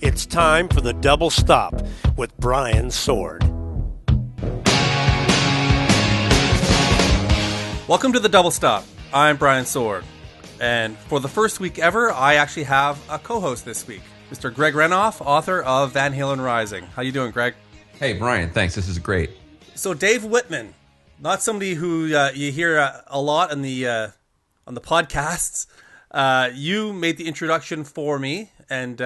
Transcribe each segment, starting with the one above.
It's time for the Double Stop with Brian Sword. Welcome to the Double Stop. I'm Brian Sword. And for the first week ever, I actually have a co-host this week, Mr. Greg Renoff, author of Van Halen Rising. How you doing, Greg? Hey, Brian. Thanks. This is great. So Dave Whitman, not somebody who you hear a lot on the podcasts. You made the introduction for me, and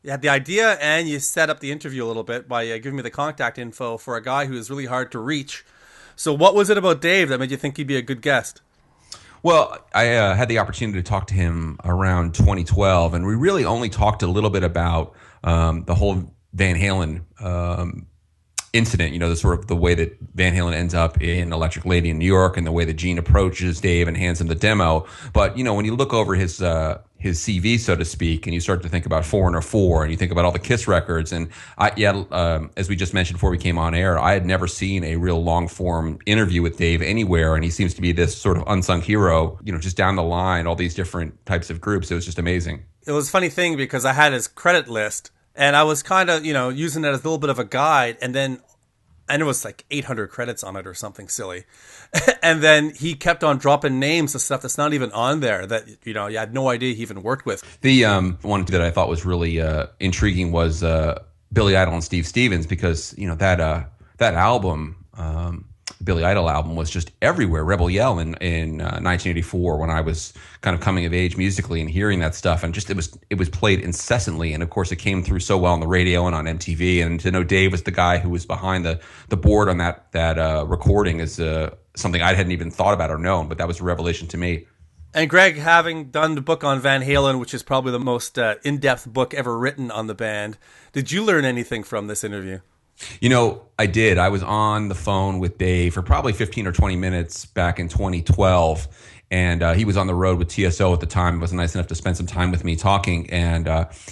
you had the idea, and you set up the interview a little bit by giving me the contact info for a guy who is really hard to reach. So what was it about Dave that made you think he'd be a good guest? Well, I had the opportunity to talk to him around 2012, and we really only talked a little bit about the whole Van Halen incident, the sort of the way that Van Halen ends up in Electric Lady in New York and the way that Gene approaches Dave and hands him the demo. But, when you look over his CV, so to speak, and you start to think about Foreigner 4 and you think about all the Kiss records. And as we just mentioned before we came on air, I had never seen a real long form interview with Dave anywhere. And he seems to be this sort of unsung hero, just down the line, all these different types of groups. It was just amazing. It was a funny thing because I had his credit list. And I was kind of, using it as a little bit of a guide. And then, it was like 800 credits on it or something silly. And then he kept on dropping names of stuff that's not even on there that, you had no idea he even worked with. The one that I thought was really intriguing was Billy Idol and Steve Stevens, because, that album, Billy Idol album, was just everywhere. Rebel Yell in 1984, when I was kind of coming of age musically and hearing that stuff, and just it was played incessantly, and of course it came through so well on the radio and on MTV. And to know Dave was the guy who was behind the board on that recording is something I hadn't even thought about or known, but that was a revelation to me. And Greg, having done the book on Van Halen, which is probably the most in-depth book ever written on the band, did you learn anything from this interview? I did. I was on the phone with Dave for probably 15 or 20 minutes back in 2012, and he was on the road with TSO at the time. He was nice enough to spend some time with me talking, and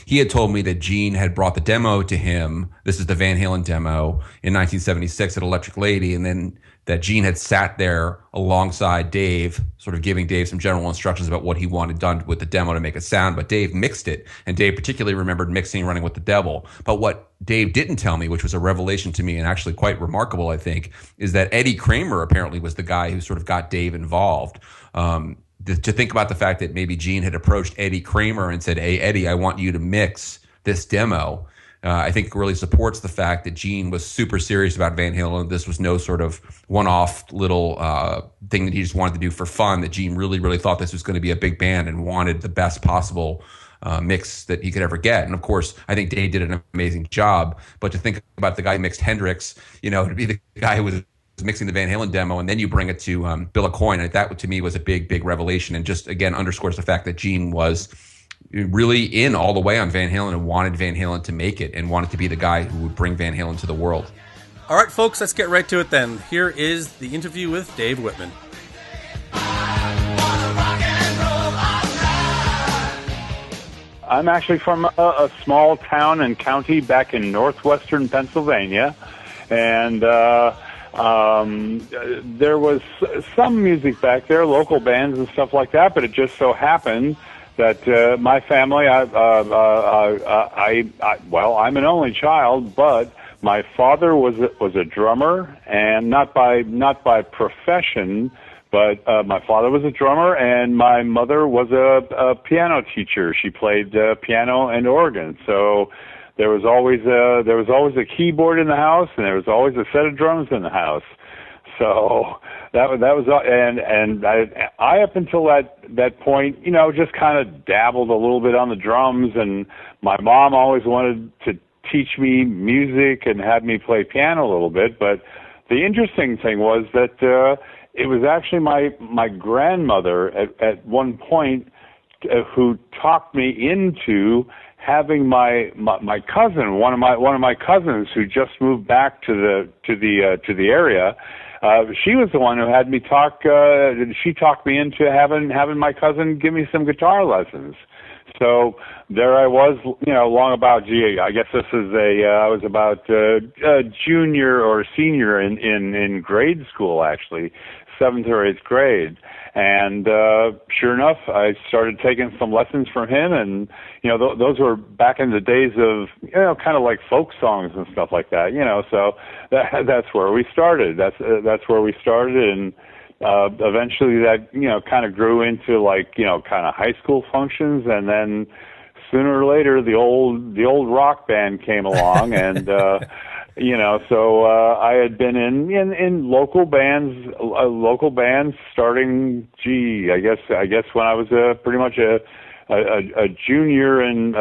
he had told me that Gene had brought the demo to him. This is the Van Halen demo in 1976 at Electric Lady, and then that Gene had sat there alongside Dave, sort of giving Dave some general instructions about what he wanted done with the demo to make it sound, but Dave mixed it, and Dave particularly remembered mixing Running with the Devil. But what Dave didn't tell me, which was a revelation to me and actually quite remarkable, I think, is that Eddie Kramer apparently was the guy who sort of got Dave involved. To think about the fact that maybe Gene had approached Eddie Kramer and said, "Hey, Eddie, I want you to mix this demo," I think really supports the fact that Gene was super serious about Van Halen. This was no sort of one-off little thing that he just wanted to do for fun, that Gene really, really thought this was going to be a big band and wanted the best possible mix that he could ever get. And of course, I think Dave did an amazing job. But to think about the guy who mixed Hendrix, to be the guy who was mixing the Van Halen demo, and then you bring it to Bill Aucoin, and that to me was a big, big revelation, and just again underscores the fact that Gene was really in all the way on Van Halen and wanted Van Halen to make it and wanted to be the guy who would bring Van Halen to the world. All right, folks, let's get right to it then. Here is the interview with Dave Whitman. I'm actually from a small town and county back in northwestern Pennsylvania, and there was some music back there, local bands and stuff like that, but it just so happened that my family, I'm an only child, but my father was a drummer, and not by profession, but my father was a drummer, and my mother was a piano teacher. She played piano and organ, so there was always a keyboard in the house, and there was always a set of drums in the house. So that was, and I up until that point, just kind of dabbled a little bit on the drums, and my mom always wanted to teach me music and had me play piano a little bit. But the interesting thing was that it was actually my grandmother at one point who talked me into having my cousin, one of my cousins who just moved back to the area. She was the one who had me talk. She talked me into having my cousin give me some guitar lessons. So there I was, long about, I guess this is I was about a junior or senior in grade school, actually, 7th or 8th grade. And sure enough, I started taking some lessons from him, and those were back in the days of kind of like folk songs and stuff like that. So that's where we started. That's where we started, and eventually that kind of grew into like kind of high school functions, and then sooner or later the old rock band came along, and so I had been in local bands starting, I guess when I was pretty much a junior in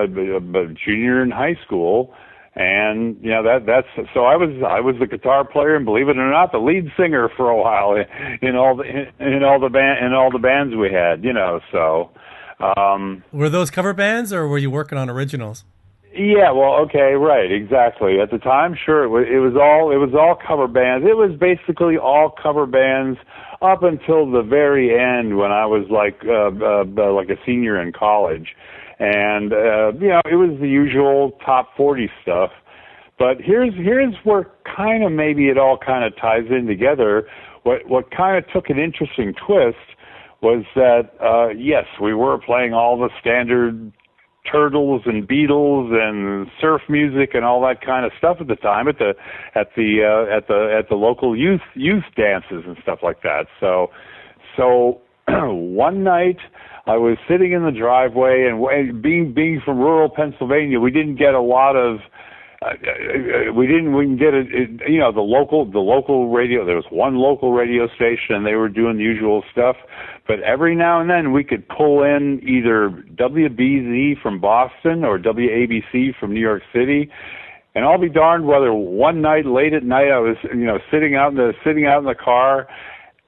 high school. And that's so I was the guitar player, and believe it or not, the lead singer for a while in all the bands we had. So were those cover bands, or were you working on originals? Yeah, well, okay, right, exactly. At the time, sure, it was all cover bands. It was basically all cover bands up until the very end, when I was like a senior in college. And it was the usual top 40 stuff. But here's where kind of maybe it all kind of ties in together. What kind of took an interesting twist was that yes, we were playing all the standard Turtles and Beatles and surf music and all that kind of stuff at the time at the local youth dances and stuff like that. So one night I was sitting in the driveway, and being from rural Pennsylvania, we didn't get a lot of we didn't get the local radio. There was one local radio station, and they were doing the usual stuff. But every now and then we could pull in either WBZ from Boston or WABC from New York City. And I'll be darned whether one night late at night I was sitting out in the car,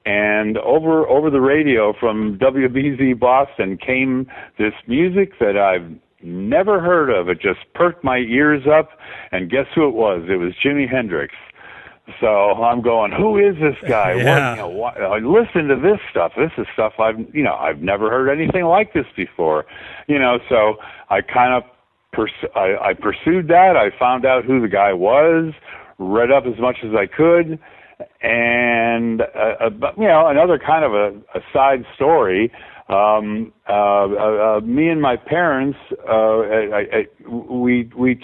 and over the radio from WBZ Boston came this music that I've never heard of. It just perked my ears up, and guess who it was? It was Jimi Hendrix. So I'm going, who is this guy? Yeah. Listen to this stuff. This is stuff I've never heard anything like this before. So I kind of I pursued that. I found out who the guy was, read up as much as I could, and another kind of a side story. Me and my parents, we would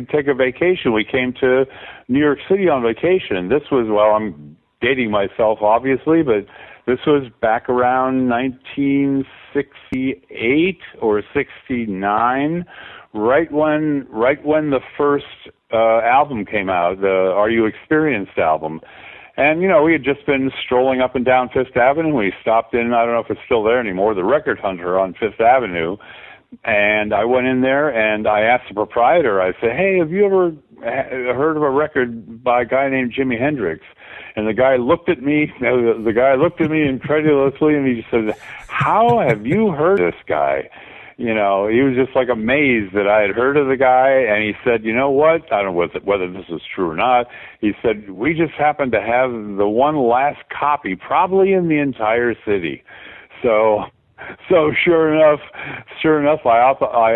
take a vacation. We came to New York City on vacation. This was, I'm dating myself obviously, but this was back around 1968 or 69, right when the first album came out, the Are You Experienced album. And, we had just been strolling up and down Fifth Avenue. We stopped in, I don't know if it's still there anymore, the Record Hunter on Fifth Avenue. And I went in there and I asked the proprietor, I said, hey, have you ever heard of a record by a guy named Jimi Hendrix? And the guy looked at me incredulously, and he said, how have you heard of this guy? He was just like amazed that I had heard of the guy, and he said, you know what? I don't know whether this is true or not. He said, we just happen to have the one last copy, probably in the entire city. So sure enough, I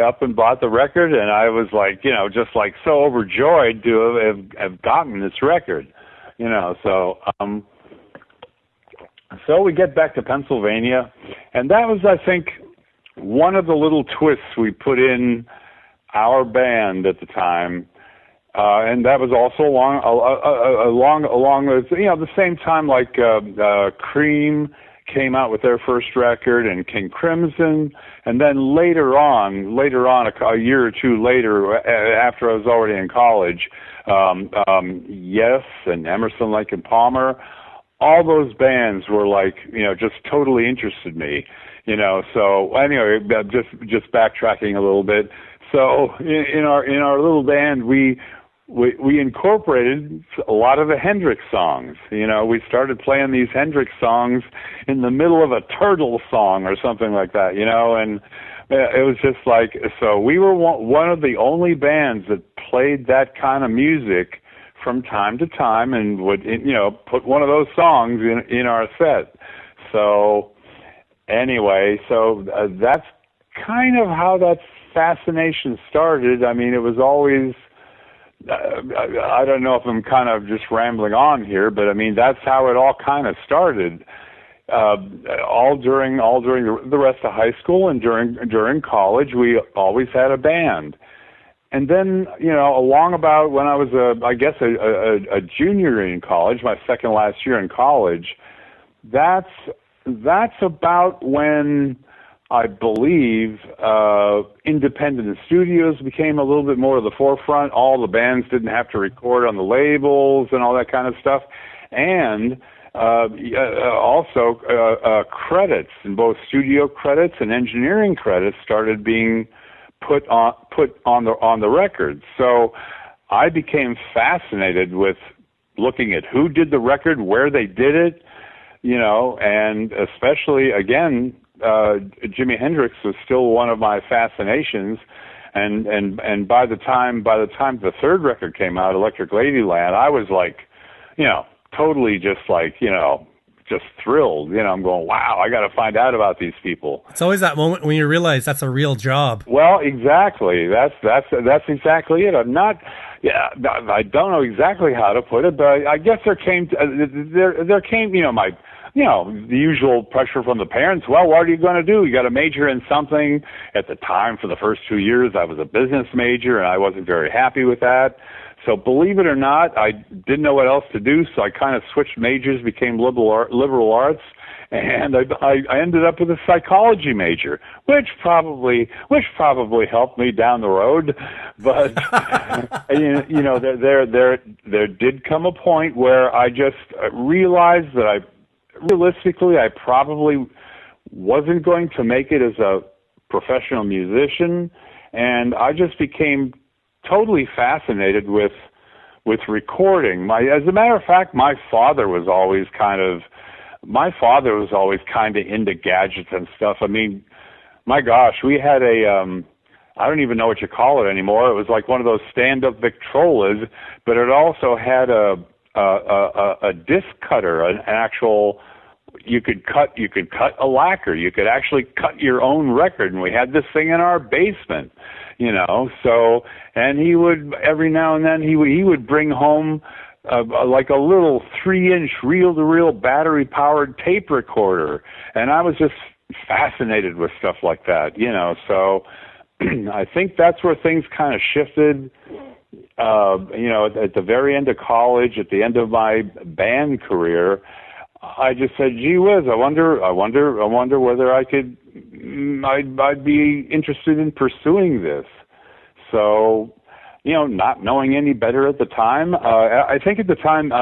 up and bought the record, and I was like, just like so overjoyed to have gotten this record, So we get back to Pennsylvania, and that was, I think, one of the little twists we put in our band at the time, and that was also along the same time like Cream came out with their first record, and King Crimson, and then later on, a year or two later, after I was already in college, Yes and Emerson, Lake and Palmer. All those bands were like, just totally interested me. So anyway, just backtracking a little bit. So in our little band, we incorporated a lot of the Hendrix songs. We started playing these Hendrix songs in the middle of a Turtle song or something like that. And it was just like, so we were one of the only bands that played that kind of music from time to time, and would put one of those songs in our set. So. Anyway, so that's kind of how that fascination started. I mean, it was always, I don't know if I'm kind of just rambling on here, but I mean, that's how it all kind of started. All during the rest of high school and during college, we always had a band. And then, along about when I was a junior in college, my second last year in college, that's about when I believe independent studios became a little bit more to the forefront. All the bands didn't have to record on the labels and all that kind of stuff. And also credits, and both studio credits and engineering credits started being put on the record. So I became fascinated with looking at who did the record, where they did it, and especially again, Jimi Hendrix was still one of my fascinations. And by the time the third record came out, Electric Ladyland, I was like, totally just like, just thrilled. I'm going, wow, I got to find out about these people. It's always that moment when you realize that's a real job. Well, exactly. That's exactly it. I don't know exactly how to put it, but I guess there came, the usual pressure from the parents. Well, what are you going to do? You got to major in something. At the time, for the first 2 years, I was a business major, and I wasn't very happy with that. So believe it or not, I didn't know what else to do, so I kind of switched majors, became liberal arts, and I ended up with a psychology major, which probably helped me down the road. But there did come a point where I just realized that realistically I probably wasn't going to make it as a professional musician, and I just became totally fascinated with recording. As a matter of fact, my father was always kind of into gadgets and stuff. I mean, my gosh, we had I don't even know what you call it anymore. It was like one of those stand-up Victrolas, but it also had a disc cutter, an actual. You could cut a lacquer. You could actually cut your own record, and we had this thing in our basement, So, and he would every now and then he would bring home like a little 3-inch reel-to-reel battery-powered tape recorder, and I was just fascinated with stuff like that, So, I think that's where things kind of shifted. At the very end of college, at the end of my band career, I just said, gee whiz, I wonder whether I'd be interested in pursuing this. So, not knowing any better at the time, I think at the time,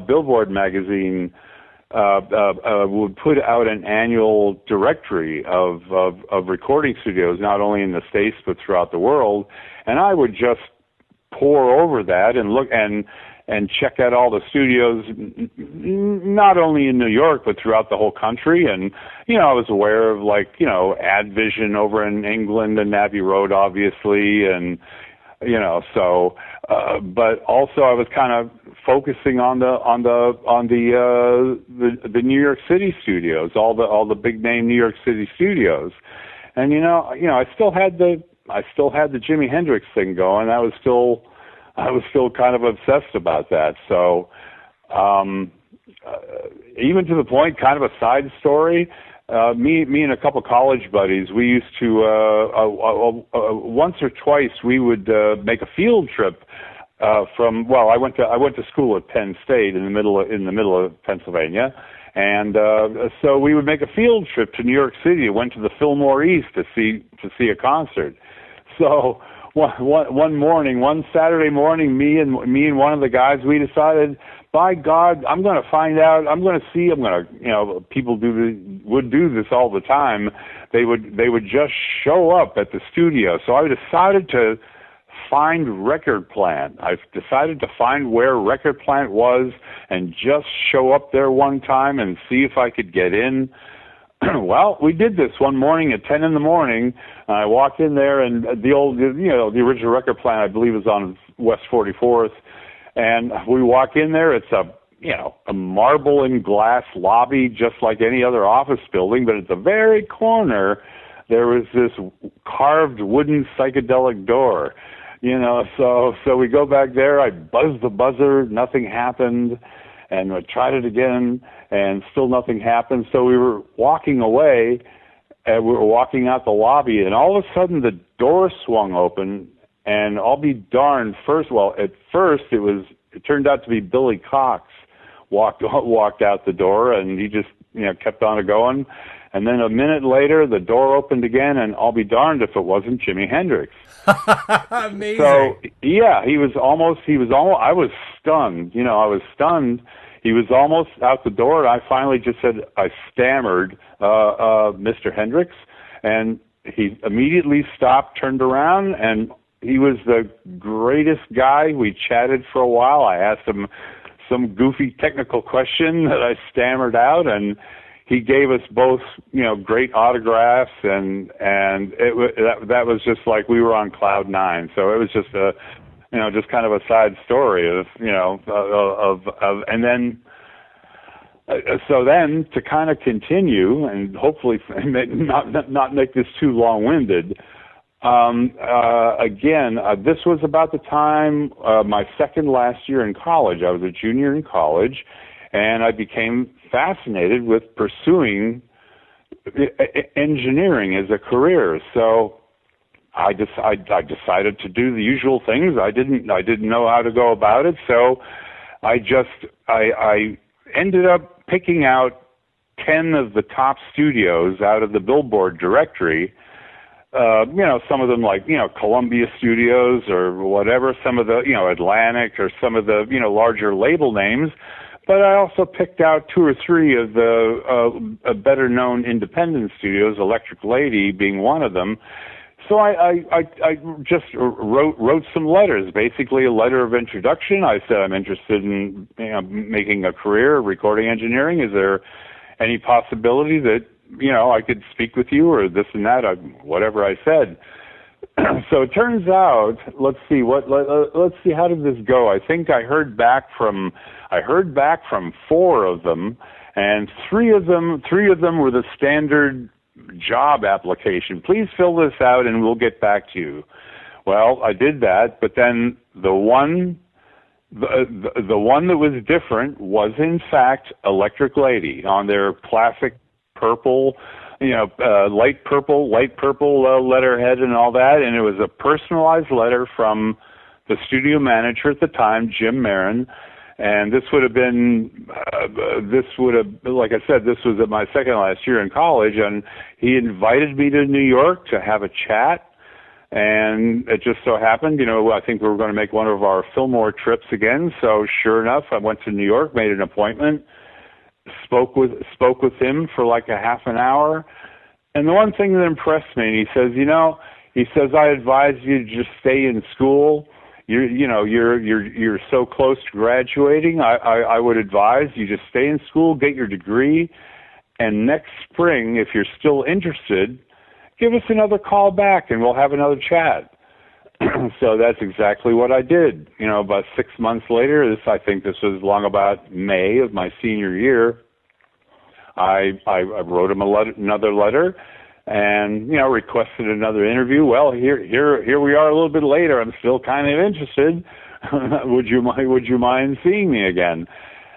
Billboard magazine would put out an annual directory of recording studios, not only in the States but throughout the world, and I would just pore over that and look and check out all the studios, not only in New York, but throughout the whole country. And, I was aware of Advision over in England and Abbey Road, obviously. And, but also I was kind of focusing on the New York City studios, all the big name New York City studios. And, I still had the Jimi Hendrix thing going. I was still kind of obsessed about that. So, even to the point, kind of a side story, me and a couple college buddies, we used to, once or twice we would, make a field trip, I went to school at Penn State in the middle of Pennsylvania. And, so we would make a field trip to New York City. Went to the Fillmore East to see a concert. So, one Saturday morning, me and one of the guys, we decided, by God, I'm going to see, people would do this all the time. They would just show up at the studio. So I decided to find Record Plant. I decided to find where Record Plant was and just show up there one time and see if I could get in. Well, we did this one morning at 10 in the morning. I walked in there, and the original Record Plant, I believe, is on West 44th. And we walk in there. It's a marble and glass lobby, just like any other office building. But at the very corner, there was this carved wooden psychedelic door. So we go back there, I buzzed the buzzer, nothing happened, and I tried it again, and still nothing happened. So we were walking away, and we were walking out the lobby, and all of a sudden the door swung open, and I'll be darned, at first it turned out to be Billy Cox walked out the door, and he just, kept on going. And then a minute later, the door opened again, and I'll be darned if it wasn't Jimi Hendrix. Amazing. So, yeah, I was stunned. I was stunned. He was almost out the door, and I finally just said, I stammered, Mr. Hendrix, and he immediately stopped, turned around, and he was the greatest guy. We chatted for a while. I asked him some goofy technical question that I stammered out, and he gave us both, great autographs, and that was just like we were on cloud nine. So it was just just kind of a side story of, and then, so then to kind of continue and hopefully not make this too long-winded. This was about the time, my second last year in college. I was a junior in college, and I became fascinated with pursuing engineering as a career. So I decided to do the usual things. I didn't know how to go about it. So I ended up picking out 10 of the top studios out of the Billboard directory. Some of them like, Columbia Studios or whatever, some of the, Atlantic or some of the, larger label names. But I also picked out 2 or 3 of the better known independent studios, Electric Lady being one of them. So I just wrote some letters, basically a letter of introduction. I said, I'm interested in making a career recording engineering. Is there any possibility that, I could speak with you or this and that, whatever I said. So it turns out, let's see, how did this go? I think I heard back from 4 of them, and 3 of them were the standard job application. Please fill this out and we'll get back to you. Well, I did that, but then the one that was different was in fact Electric Lady on their classic purple, light purple letterhead and all that, and it was a personalized letter from the studio manager at the time, Jim Marin. And this would have, like I said, this was at my second last year in college, and he invited me to New York to have a chat. And it just so happened, I think we were going to make one of our Fillmore trips again. So sure enough, I went to New York, made an appointment, spoke with him for like a half an hour. And the one thing that impressed me, he says, I advise you to just stay in school. You're so close to graduating. I would advise you just stay in school, get your degree, and next spring, if you're still interested, give us another call back and we'll have another chat. So that's exactly what I did. About 6 months later, I think this was along about May of my senior year, I wrote him another letter and, requested another interview. Well, here we are a little bit later. I'm still kind of interested. Would you mind seeing me again?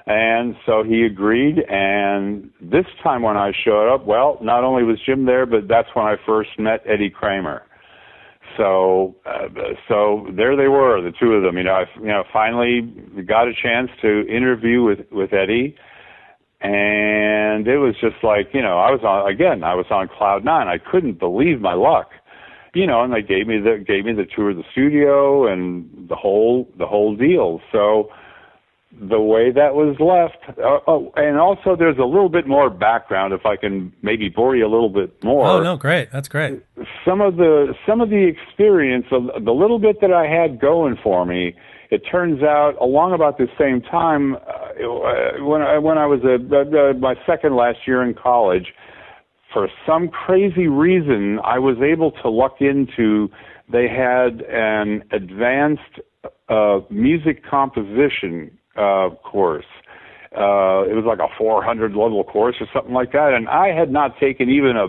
And so he agreed. And this time when I showed up, well, not only was Jim there, but that's when I first met Eddie Kramer. So there they were, the 2 of them. I finally got a chance to interview with Eddie. And it was just like, I was on cloud nine. I couldn't believe my luck, and they gave me the tour of the studio and the whole deal. So the way that was left, and also there's a little bit more background if I can maybe bore you a little bit more. Oh no, great. That's great. Some of the experience, the little bit that I had going for me, it turns out along about the same time, when I was my second last year in college, for some crazy reason, I was able to luck into, they had an advanced music composition course. It was like a 400 level course or something like that, and I had not taken even a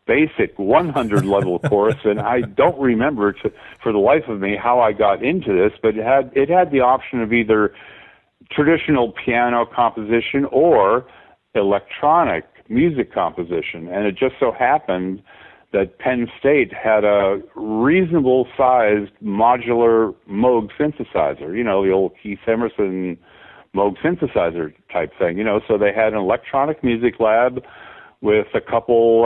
basic 100 level course, and I don't remember for the life of me how I got into this, but it had the option of either traditional piano composition or electronic music composition, and it just so happened that Penn State had a reasonable sized modular Moog synthesizer, the old Keith Emerson Moog synthesizer type thing, so they had an electronic music lab with a couple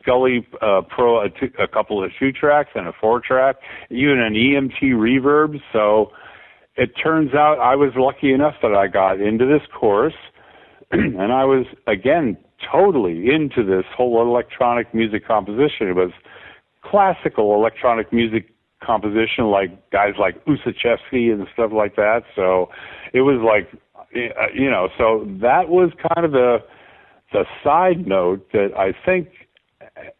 Scully Pro, a couple of 2-tracks and a 4-track, even an EMT reverb. So it turns out I was lucky enough that I got into this course, and I was, again, totally into this whole electronic music composition. It was classical electronic music composition, like guys like Usachevsky and stuff like that. So it was like, so that was kind of the side note that I think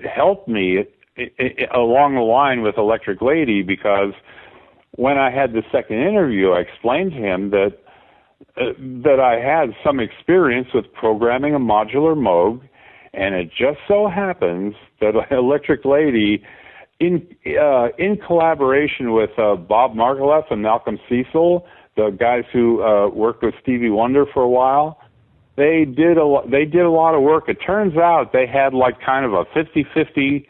helped me along the line with Electric Lady, because when I had the second interview, I explained to him that I had some experience with programming a modular Moog, and it just so happens that Electric Lady, in collaboration with Bob Margouleff and Malcolm Cecil, the guys who worked with Stevie Wonder for a while, they did a lot of work. It turns out they had like kind of a 50-50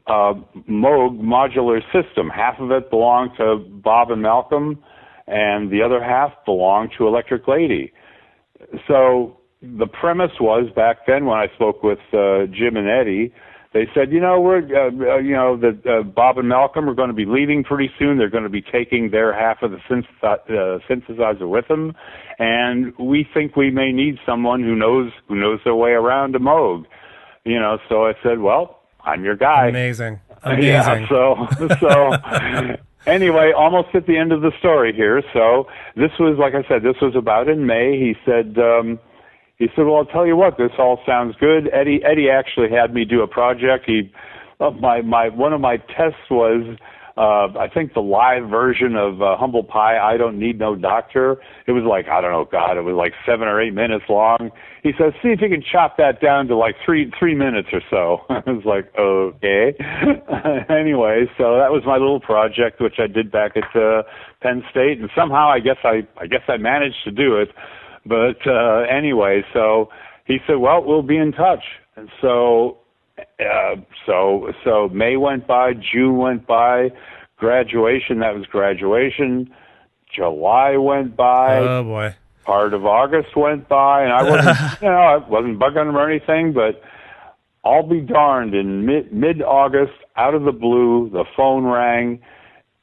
Moog modular system. Half of it belonged to Bob and Malcolm, and the other half belonged to Electric Lady. So the premise was, back then when I spoke with Jim and Eddie, they said, that Bob and Malcolm are going to be leaving pretty soon. They're going to be taking their half of the synthesizer with them, and we think we may need someone who knows their way around a Moog. So I said, well, I'm your guy. Amazing. Yeah, so anyway, almost at the end of the story here. So this was, like I said, this was about in May. He said, well, I'll tell you what, this all sounds good. Eddie actually had me do a project. One of my tests was, I think the live version of Humble Pie, I Don't Need No Doctor. It was like, I don't know, God, it was like 7 or 8 minutes long. He says, see if you can chop that down to like three minutes or so. I was like, okay. Anyway, so that was my little project, which I did back at Penn State, and somehow I guess I managed to do it. But anyway, so he said, well, we'll be in touch. And so May went by, June went by, graduation, that was graduation. July went by. Oh boy. Part of August went by, and I wasn't, I wasn't bugging him or anything, but I'll be darned, in mid-August, out of the blue, the phone rang.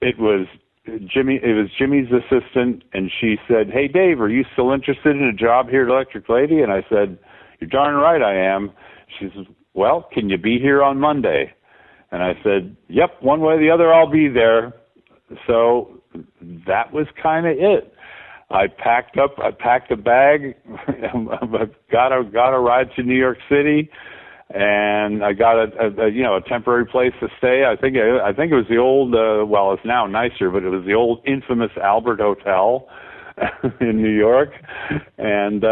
It was Jimmy's assistant, and she said, hey, Dave, are you still interested in a job here at Electric Lady? And I said, you're darn right I am. She says, well, can you be here on Monday? And I said, yep, one way or the other, I'll be there. So that was kind of it. I packed a bag, got a ride to New York City, and I got a temporary place to stay. I think it was the old, well, it's now nicer, but it was the old infamous Albert Hotel in New York. And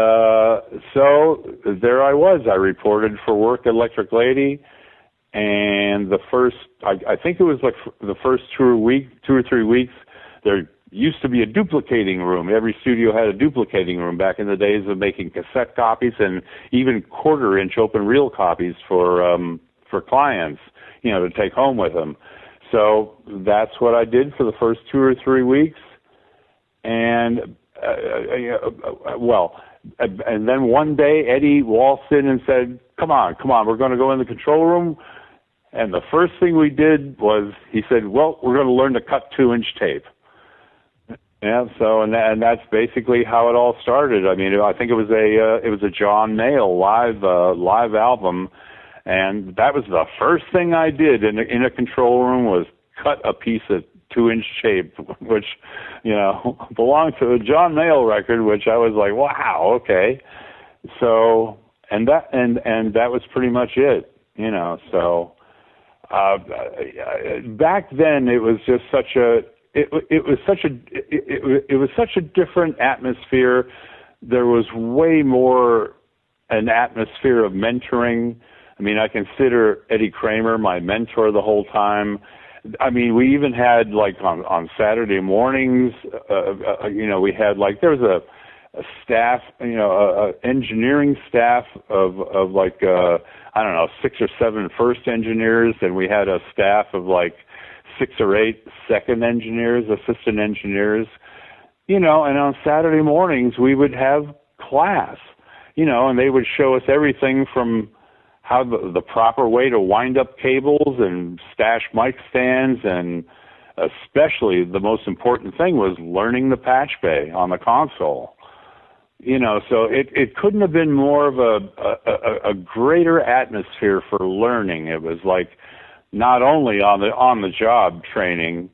so there I was. I reported for work at Electric Lady, and I think it was like the first 2 or 3 weeks, there used to be a duplicating room. Every studio had a duplicating room back in the days of making cassette copies and even 1/4-inch open reel copies for clients, to take home with them. So that's what I did for the first 2 or 3 weeks. And and then one day Eddie waltzed in and said, come on, we're going to go in the control room. And the first thing we did was, he said, well, we're going to learn to cut 2-inch tape. Yeah, so and that's basically how it all started. I mean, I think it was a John Mayall live album, and that was the first thing I did in a control room, was cut a piece of 2-inch tape, which belonged to a John Mayall record, which I was like, wow, okay. So and that was pretty much it, So back then it was just such a It was such a different atmosphere. There was way more an atmosphere of mentoring. I mean, I consider Eddie Kramer my mentor the whole time. I mean, we even had, like, on Saturday mornings, we had, like, there was a staff, a engineering staff of like, I don't know, 6 or 7 first engineers, and we had a staff of, like, 6 or 8 second engineers, assistant engineers, and on Saturday mornings we would have class, and they would show us everything from how the proper way to wind up cables and stash mic stands, and especially the most important thing was learning the patch bay on the console. So it couldn't have been more of a greater atmosphere for learning. It was like not only on the job training,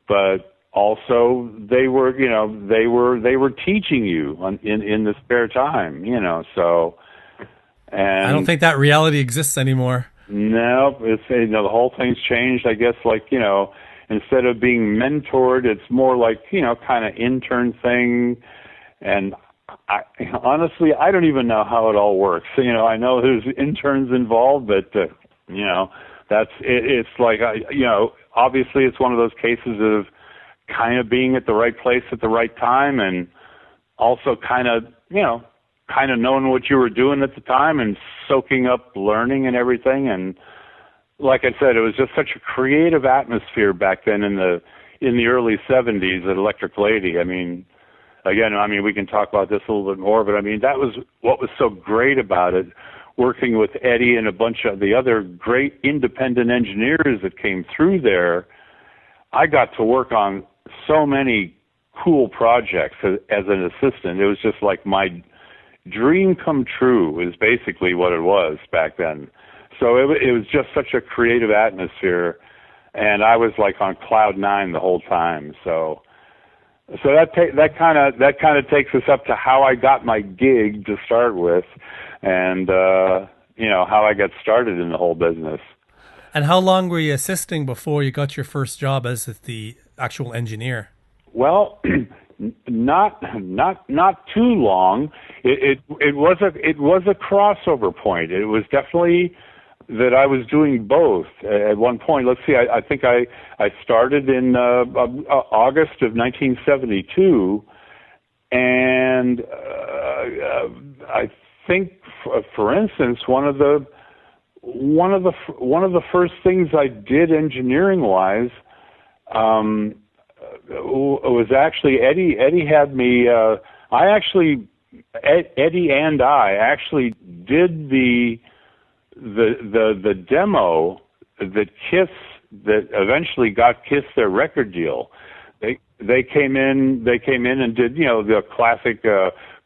but also they were teaching you in the spare time. So. And I don't think that reality exists anymore. No, it's the whole thing's changed. I guess, like, instead of being mentored, it's more like kind of intern thing. And honestly, I don't even know how it all works. I know there's interns involved, but that's it. It's like obviously it's one of those cases of kind of being at the right place at the right time, and also kind of knowing what you were doing at the time and soaking up learning and everything. And like I said, it was just such a creative atmosphere back then in the early 70s at Electric Lady. I mean, again, we can talk about this a little bit more, but I mean, that was what was so great about it, working with Eddie and a bunch of the other great independent engineers that came through there. I got to work on so many cool projects as an assistant. It was just like my dream come true is basically what it was back then. So it was just such a creative atmosphere, and I was like on cloud 9 the whole time. So that kind of takes us up to how I got my gig to start with, and how I got started in the whole business. And how long were you assisting before you got your first job as the actual engineer? Well, not too long. It was a crossover point. It was definitely that I was doing both at one point. Let's see, I think I started in August of 1972, and I think, for instance, one of the first things I did engineering wise was actually Eddie had me. Eddie and I actually did the demo that eventually got Kiss their record deal. They came in and did the classic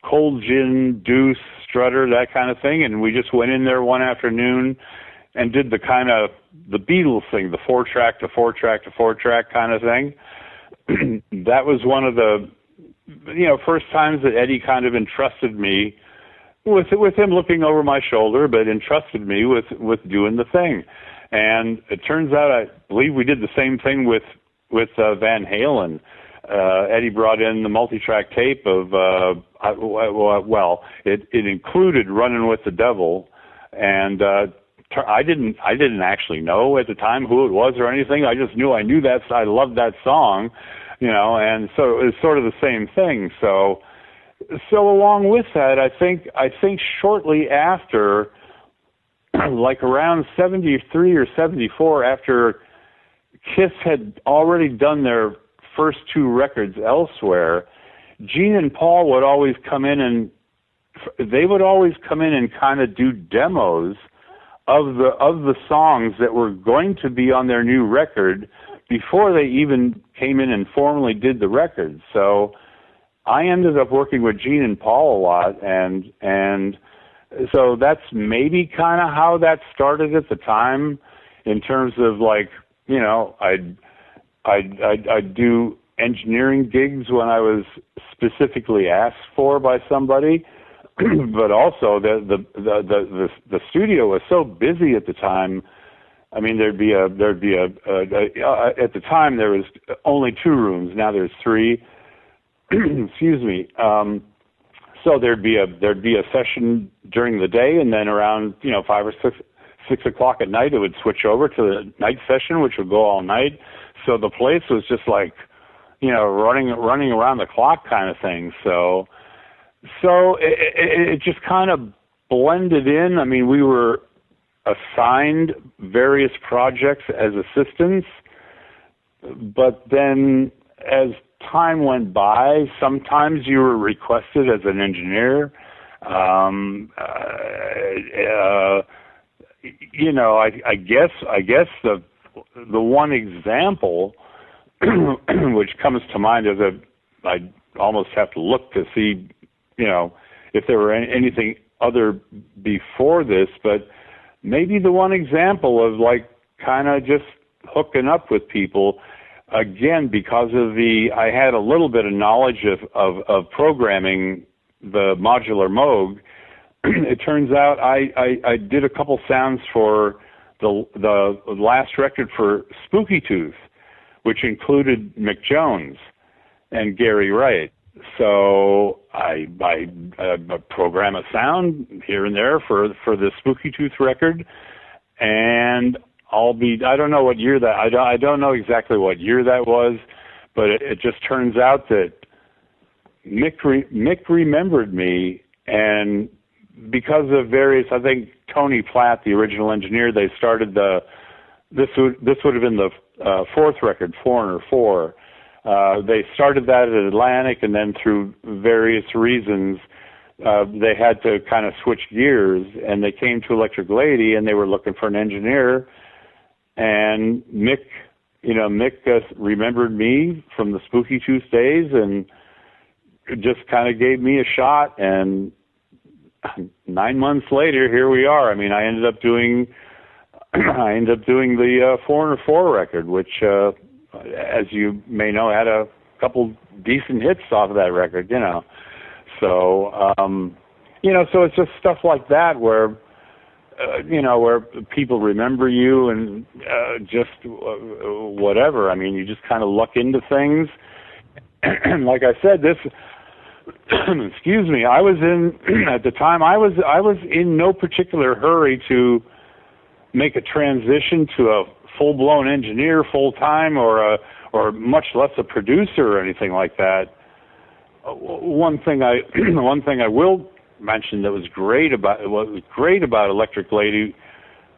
cold gin, deuce, strutter, that kind of thing, and we just went in there one afternoon and did the kind of the Beatles thing, the 4-track to 4-track to 4-track kind of thing. That was one of the first times that Eddie kind of entrusted me with him looking over my shoulder, but entrusted me with doing the thing. And it turns out, I believe we did the same thing with Van Halen. Eddie brought in the multi-track tape of it included "Running with the Devil," and I didn't actually know at the time who it was or anything. I just knew I loved that song, and so it was sort of the same thing. So along with that, I think shortly after, like around 73 or 74, after Kiss had already done their first 2 records elsewhere, Gene and Paul would always come in and kind of do demos of the songs that were going to be on their new record before they even came in and formally did the record. So I ended up working with Gene and Paul a lot, and so that's maybe kind of how that started at the time, in terms of like, I'd do engineering gigs when I was specifically asked for by somebody. But also the studio was so busy at the time. I mean, there'd be at the time there was only 2 rooms. Now there's 3. Excuse me. So there'd be a session during the day, and then around 5 or 6 o'clock at night, it would switch over to the night session, which would go all night. So the place was just like, running around the clock kind of thing. So it just kind of blended in. I mean, we were assigned various projects as assistants, but then as time went by, sometimes you were requested as an engineer. I guess the one example which comes to mind is I almost have to look to see, if there were anything other before this, but maybe the one example of like kind of just hooking up with people, again, because of I had a little bit of knowledge of programming the modular Moog. It turns out I did a couple sounds for the last record for Spooky Tooth, which included Mick Jones and Gary Wright. So I program a sound here and there for the Spooky Tooth record, and I don't know what year that, I don't know exactly what year that was, but it just turns out that Mick remembered me, and because of various, I think Tony Platt, the original engineer, they started this would have been the fourth record, Foreigner 4. They started that at Atlantic, and then through various reasons, they had to kind of switch gears, and they came to Electric Lady, and they were looking for an engineer. And Mick remembered me from the Spooky Tooth days, and just kind of gave me a shot. And 9 months later, here we are. I mean, I ended up doing the Foreigner 4 record, which, as you may know, had a couple decent hits off of that record, So, so it's just stuff like that where, where people remember you and just whatever. I mean, you just kind of luck into things. And like I said, this, excuse me, I was at the time, I was in no particular hurry to make a transition to a full-blown engineer full-time or much less a producer or anything like that. One thing I will mention that was great about Electric Lady,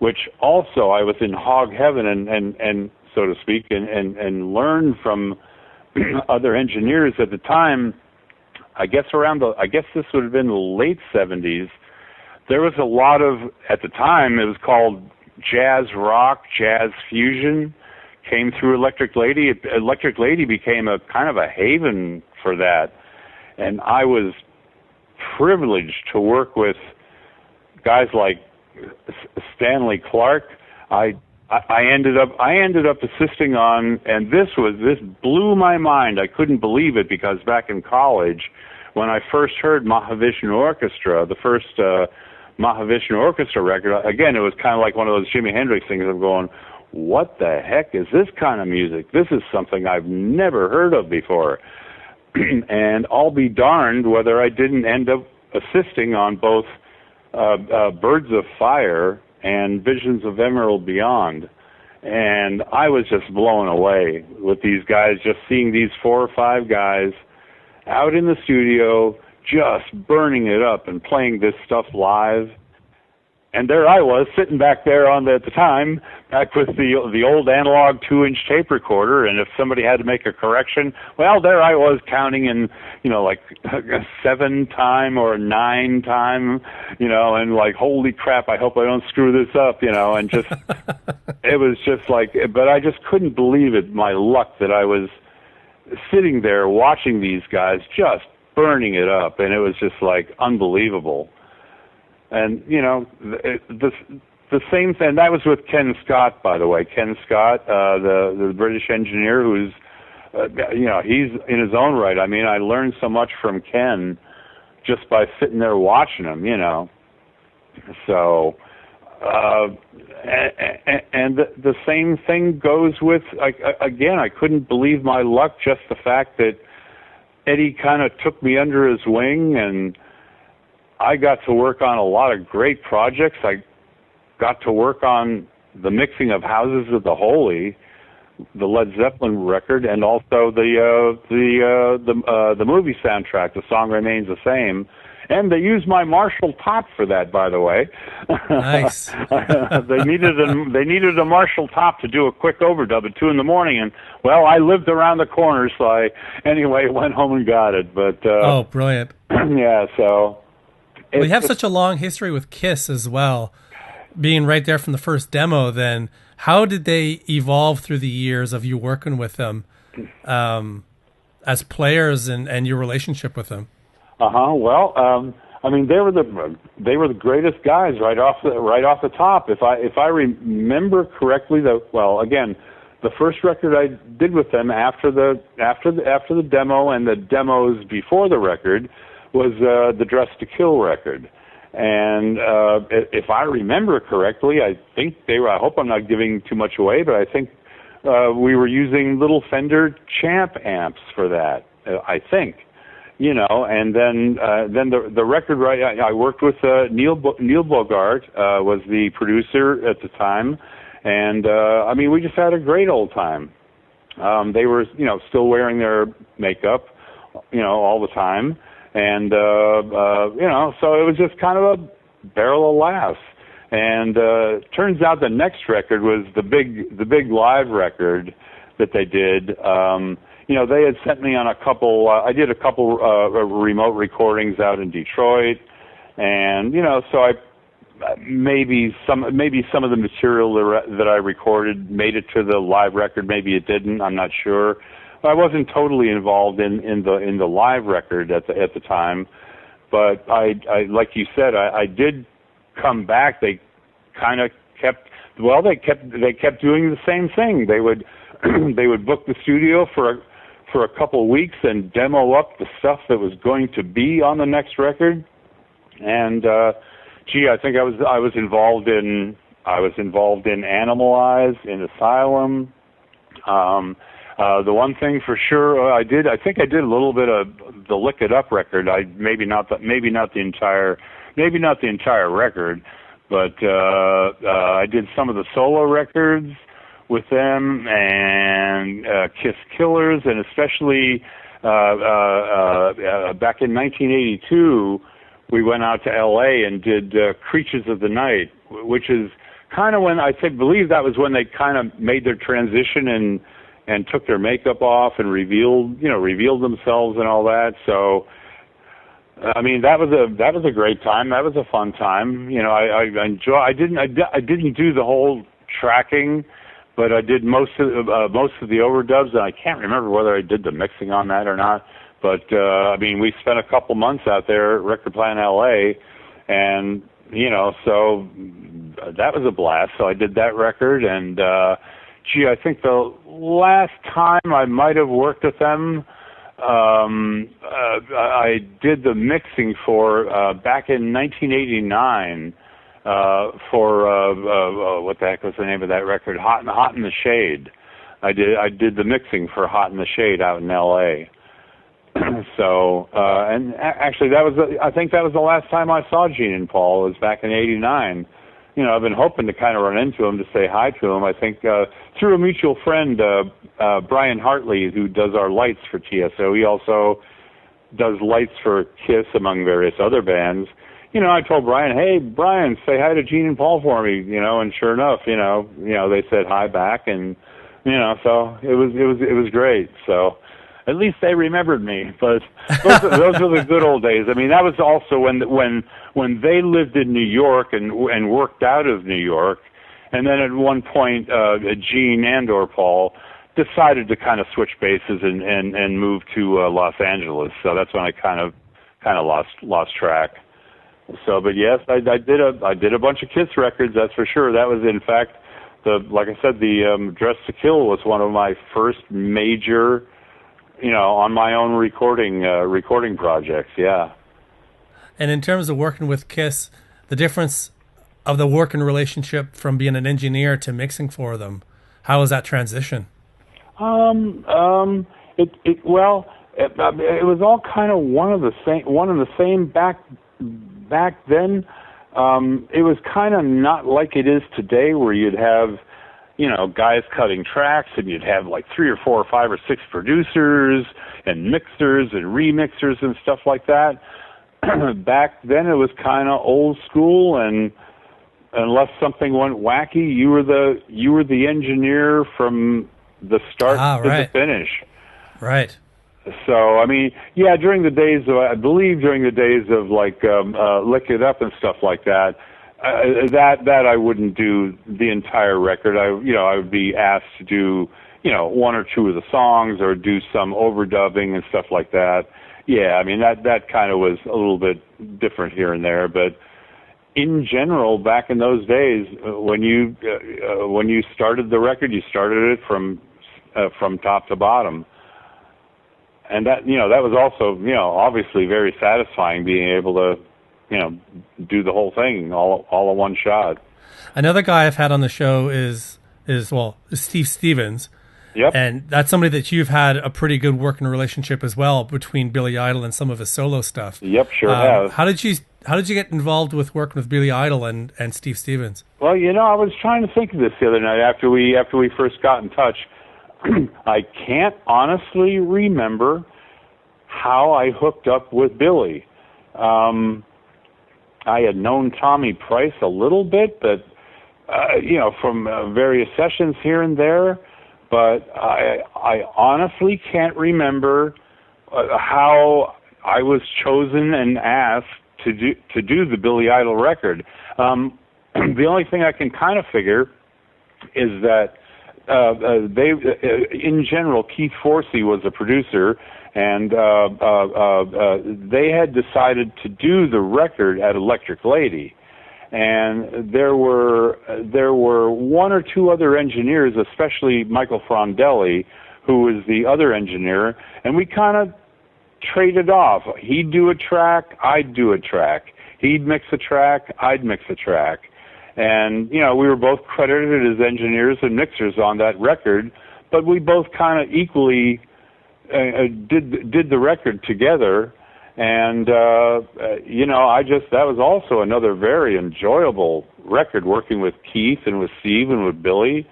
which also I was in hog heaven and so to speak, and learned from other engineers at the time. I guess this would have been the late 70s. There was a lot of, at the time, it was called jazz rock, jazz fusion, came through Electric Lady. Electric Lady became a kind of a haven for that. And I was privileged to work with guys like Stanley Clark. I ended up assisting on, and this blew my mind. I couldn't believe it, because back in college, when I first heard Mahavishnu Orchestra, the first Mahavishnu Orchestra record, again, it was kind of like one of those Jimi Hendrix things of going, what the heck is this kind of music? This is something I've never heard of before. And I'll be darned whether I didn't end up assisting on both Birds of Fire and Visions of Emerald Beyond. And I was just blown away with these guys, just seeing these 4 or 5 guys out in the studio just burning it up and playing this stuff live. And there I was, sitting back there at the time, back with the old analog 2-inch tape recorder, and if somebody had to make a correction, well, there I was counting in, like a 7-time or a 9-time, and like, holy crap, I hope I don't screw this up, and just, it was just like, but I just couldn't believe it, my luck, that I was sitting there watching these guys just burning it up, and it was just like unbelievable. And, the same thing, that was with Ken Scott, by the way. Ken Scott, the British engineer who's, he's in his own right. I mean, I learned so much from Ken just by sitting there watching him, So, and the same thing goes with, again, I couldn't believe my luck, just the fact that Eddie kind of took me under his wing and I got to work on a lot of great projects. I got to work on the mixing of Houses of the Holy, the Led Zeppelin record, and also the movie soundtrack. The song remains the same, and they used my Marshall top for that, by the way. Nice. They needed a Marshall top to do a quick overdub at 2 a.m, and well, I lived around the corner, so I anyway went home and got it. But oh, brilliant! Yeah, so we have such a long history with Kiss as well, being right there from the first demo. Then how did they evolve through the years of you working with them as players and your relationship with them? Well, I mean, they were the greatest guys right off the top. If I remember correctly, the first record I did with them after the demo and the demos before the record was the Dress to Kill record. And if I remember correctly, I think they were. I hope I'm not giving too much away, but I think we were using little Fender Champ amps for that. I think. And then the record, right? I worked with Neil Bogart, was the producer at the time, and I mean, we just had a great old time. They were, still wearing their makeup, all the time, and so it was just kind of a barrel of laughs. And turns out the next record was the big live record that they did. They had sent me on a couple. I did a couple remote recordings out in Detroit, and so I maybe some of the material that I recorded made it to the live record. Maybe it didn't. I'm not sure. I wasn't totally involved in the live record at the time, but I like you said, I did come back. They kind of kept doing the same thing. They would book the studio for a couple of weeks and demo up the stuff that was going to be on the next record. And I think I was involved in Animalize, in Asylum. The one thing for sure I think I did a little bit of the Lick It Up record. Maybe not the entire record, but I did some of the solo records with them, and Kiss Killers, and especially back in 1982, we went out to L.A. and did Creatures of the Night, which is kind of when believe that was when they kind of made their transition and took their makeup off and revealed themselves and all that. So, I mean, that was a great time. That was a fun time. I didn't do the whole tracking, but I did most of the overdubs, and I can't remember whether I did the mixing on that or not. But I mean, we spent a couple months out there at Record Plant LA, and so that was a blast. So I did that record, and I think the last time I might have worked with them, I did the mixing for back in 1989. For what the heck was the name of that record? Hot in the Shade. I did the mixing for Hot in the Shade out in L.A. So, and actually I think that was the last time I saw Gene and Paul, was back in '89. I've been hoping to kind of run into him to say hi to him. I think through a mutual friend, Brian Hartley, who does our lights for TSO. He also does lights for Kiss, among various other bands. I told Brian, "Hey, Brian, say hi to Gene and Paul for me." And sure enough, they said hi back, and so it was great. So at least they remembered me. But those were the good old days. I mean, that was also when they lived in New York and worked out of New York, and then at one point, Gene and/or Paul decided to kind of switch bases and move to Los Angeles. So that's when I kind of lost track. So, but yes, I did a bunch of Kiss records. That's for sure. That was, in fact, like I said, the Dress to Kill was one of my first major, on my own recording projects. Yeah. And in terms of working with Kiss, the difference of the working relationship from being an engineer to mixing for them, how was that transition? It was all kind of one and the same back then, it was kind of not like it is today, where you'd have, guys cutting tracks, and you'd have like 3 or 4 or 5 or 6 producers and mixers and remixers and stuff like that. Back then, it was kind of old school, and unless something went wacky, you were the engineer from the start to the finish. Right. So, I mean, yeah, during the days of like Lick It Up and stuff like that, that I wouldn't do the entire record. I would be asked to do, 1 or 2 of the songs, or do some overdubbing and stuff like that. Yeah, I mean, that kind of was a little bit different here and there, but in general, back in those days, when you started the record, you started it from top to bottom. And that was also, obviously very satisfying, being able to, do the whole thing all in one shot. Another guy I've had on the show is Steve Stevens. Yep. And that's somebody that you've had a pretty good working relationship as well, between Billy Idol and some of his solo stuff. Yep, sure have. How did you get involved with working with Billy Idol and Steve Stevens? Well, I was trying to think of this the other night after we first got in touch. I can't honestly remember how I hooked up with Billy. I had known Tommy Price a little bit, but from various sessions here and there. But I honestly can't remember how I was chosen and asked to do the Billy Idol record. The only thing I can kind of figure is that in general, Keith Forsey was a producer, and they had decided to do the record at Electric Lady. And there were 1 or 2 other engineers, especially Michael Frondelli, who was the other engineer, and we kind of traded off. He'd do a track, I'd do a track. He'd mix a track, I'd mix a track. And, we were both credited as engineers and mixers on that record, but we both kind of equally did the record together. And, that was also another very enjoyable record, working with Keith and with Steve and with Billy.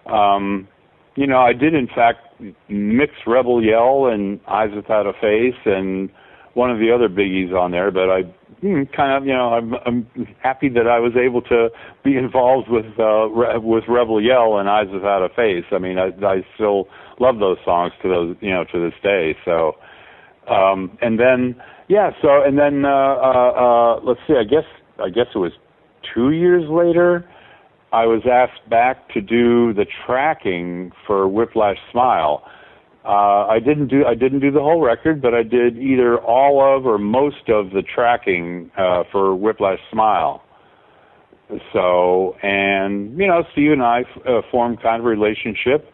I did in fact mix Rebel Yell and Eyes Without a Face and one of the other biggies on there, but I I'm happy that I was able to be involved with Rebel Yell and Eyes Without a Face. I mean, I still love those songs to this day. So, let's see, I guess it was 2 years later, I was asked back to do the tracking for Whiplash Smile. I didn't do the whole record, but I did either all of or most of the tracking for Whiplash Smile. So, and Steve and I formed kind of a relationship.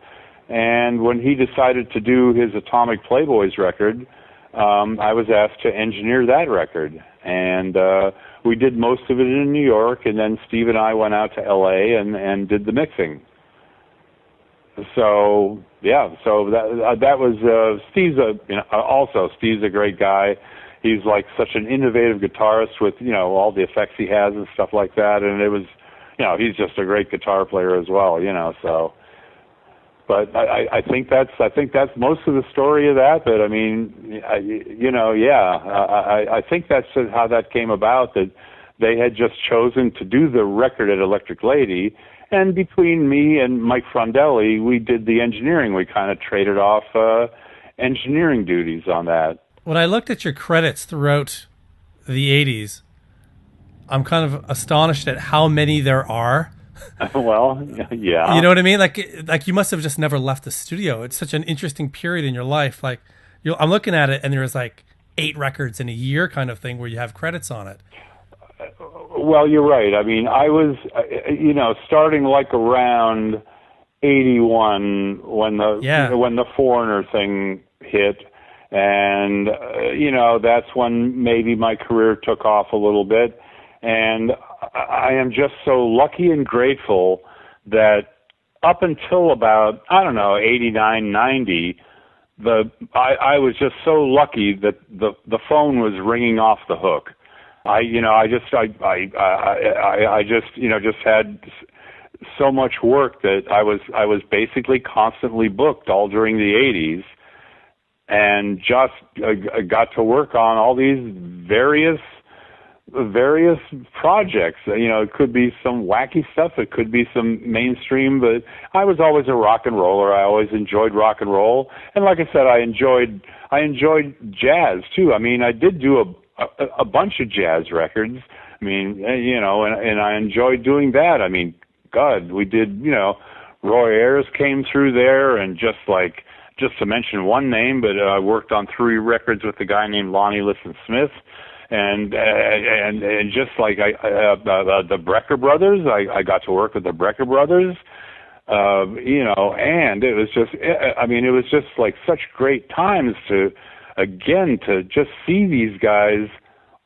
And when he decided to do his Atomic Playboys record, I was asked to engineer that record. And we did most of it in New York, and then Steve and I went out to L.A. and did the mixing. So that was Steve's Steve's a great guy. He's like such an innovative guitarist with all the effects he has and stuff like that, and it was he's just a great guitar player as well. So. But I think that's most of the story of that. But I mean, I think that's how that came about. That they had just chosen to do the record at Electric Lady, and between me and Mike Frondelli, we did the engineering. We kind of traded off engineering duties on that. When I looked at your credits throughout the '80s, I'm kind of astonished at how many there are. Well, yeah. You know what I mean? Like you must have just never left the studio. It's such an interesting period in your life. Like, I'm looking at it, and there's like 8 records in a year kind of thing where you have credits on it. Well, you're right. I mean, I was, starting like around 81 when the Foreigner thing hit, and that's when maybe my career took off a little bit. And I am just so lucky and grateful that up until about, 89, 90, I was just so lucky that the phone was ringing off the hook. just had so much work that I was basically constantly booked all during the 80s, and just got to work on all these various projects. It could be some wacky stuff, it could be some mainstream, but I was always a rock and roller. I always enjoyed rock and roll, and like I said, I enjoyed jazz too. I mean, I did do a bunch of jazz records. I mean, and I enjoyed doing that. I mean, God, we did, Roy Ayers came through there, and just to mention one name, but I worked on 3 records with a guy named Lonnie Liston-Smith, and just like the Brecker brothers, I got to work with the Brecker brothers, and it was just like such great times to just see these guys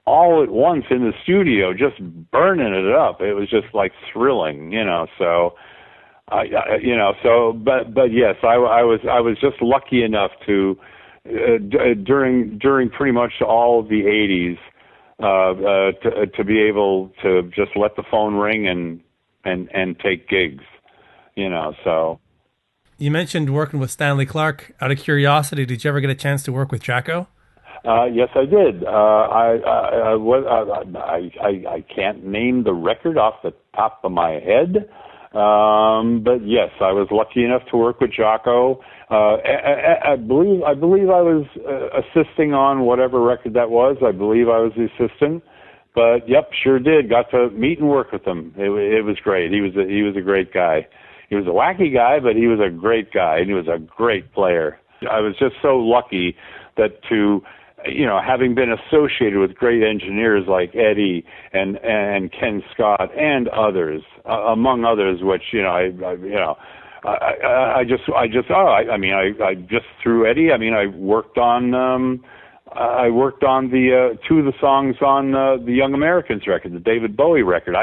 all at once in the studio, just burning it up. It was just like thrilling, so. But yes, I was just lucky enough to during pretty much all of the 80s to be able to just let the phone ring and take gigs, so. You mentioned working with Stanley Clarke. Out of curiosity, did you ever get a chance to work with Jacko? Yes, I did. I can't name the record off the top of my head. But yes, I was lucky enough to work with Jocko. I believe I was assisting on whatever record that was. I believe I was the assistant. But yep, sure did. Got to meet and work with him. It was great. He was a great guy. He was a wacky guy, but he was a great guy, and he was a great player. I was just so lucky that having been associated with great engineers like Eddie and Ken Scott and others, among others, which I just through Eddie. I mean, I worked on the 2 of the songs on the Young Americans record, the David Bowie record.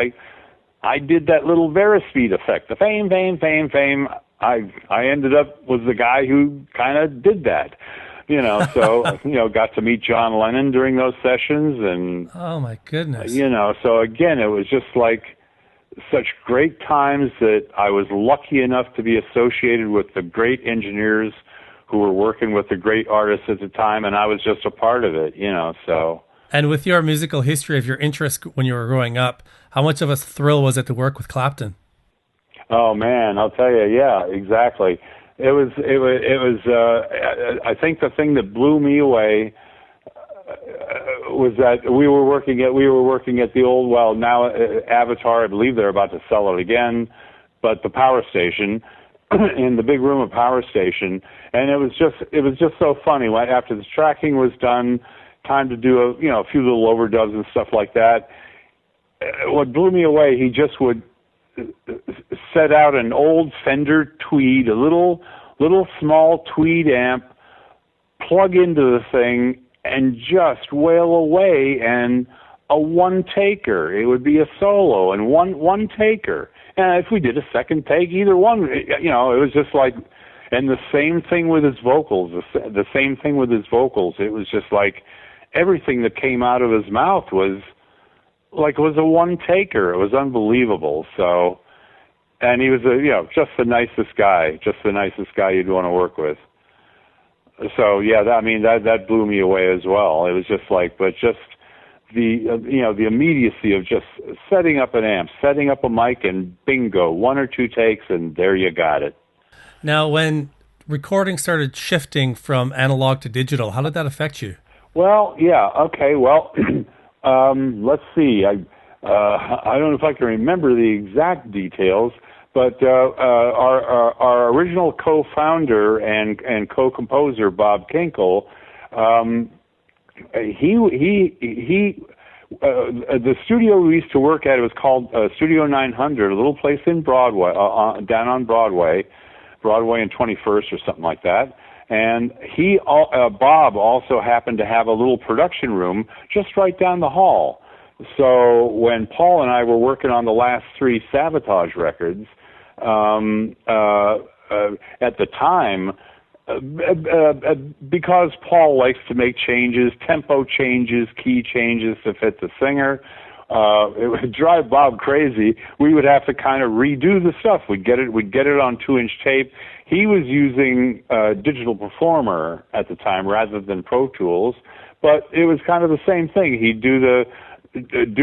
I did that little Verispeed effect, the fame. I ended up was the guy who kind of did that. So, got to meet John Lennon during those sessions, and oh my goodness, so again, it was just like such great times that I was lucky enough to be associated with the great engineers who were working with the great artists at the time, and I was just a part of it, so. And with your musical history of your interest when you were growing up, how much of a thrill was it to work with Clapton? Oh man, I'll tell you, yeah, exactly. It was. I think the thing that blew me away was that we were working at the old, now Avatar. I believe they're about to sell it again, but the Power Station, in the big room of Power Station, and it was just so funny. After the tracking was done, time to do a few little overdubs and stuff like that. What blew me away, he just would set out an old Fender Tweed, a little small Tweed amp, plug into the thing, and just wail away, and a one-taker. It would be a solo and one taker. And if we did a second take, either one, it was just like, and the same thing with his vocals, the same thing with his vocals. It was just like everything that came out of his mouth was a one-taker. It was unbelievable. So, and he was just the nicest guy you'd want to work with. So yeah, that blew me away as well. It was just like, but just the the immediacy of just setting up an amp, setting up a mic, and bingo, 1 or 2 takes, and there you got it. Now, when recording started shifting from analog to digital, how did that affect you? Well, yeah, okay, well. Let's see. I don't know if I can remember the exact details, but our original co-founder and co-composer Bob Kinkle, the studio we used to work at, it was called Studio 900, a little place in Broadway, down on Broadway and 21st or something like that. And Bob also happened to have a little production room just right down the hall. So when Paul and I were working on the last 3 Sabotage records, at the time, because Paul likes to make changes, tempo changes, key changes to fit the singer, it would drive Bob crazy. We would have to kind of redo the stuff. We'd get it on 2-inch tape. He was using Digital Performer at the time rather than Pro Tools, but it was kind of the same thing. He'd do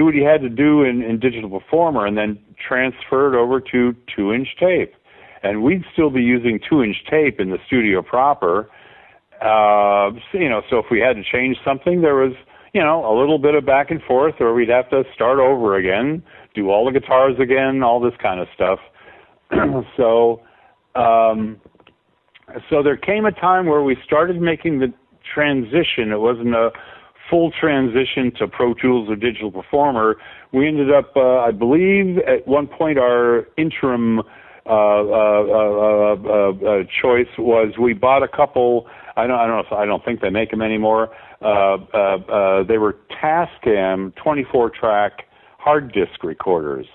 what he had to do in Digital Performer and then transfer it over to 2-inch tape. And we'd still be using 2-inch tape in the studio proper. So if we had to change something, there was, a little bit of back and forth, or we'd have to start over again, do all the guitars again, all this kind of stuff. So there came a time where we started making the transition. It wasn't a full transition to Pro Tools or Digital Performer. We ended up, I believe, at one point our interim choice was we bought a couple. I don't think they make them anymore. They were Tascam 24-track hard disk recorders,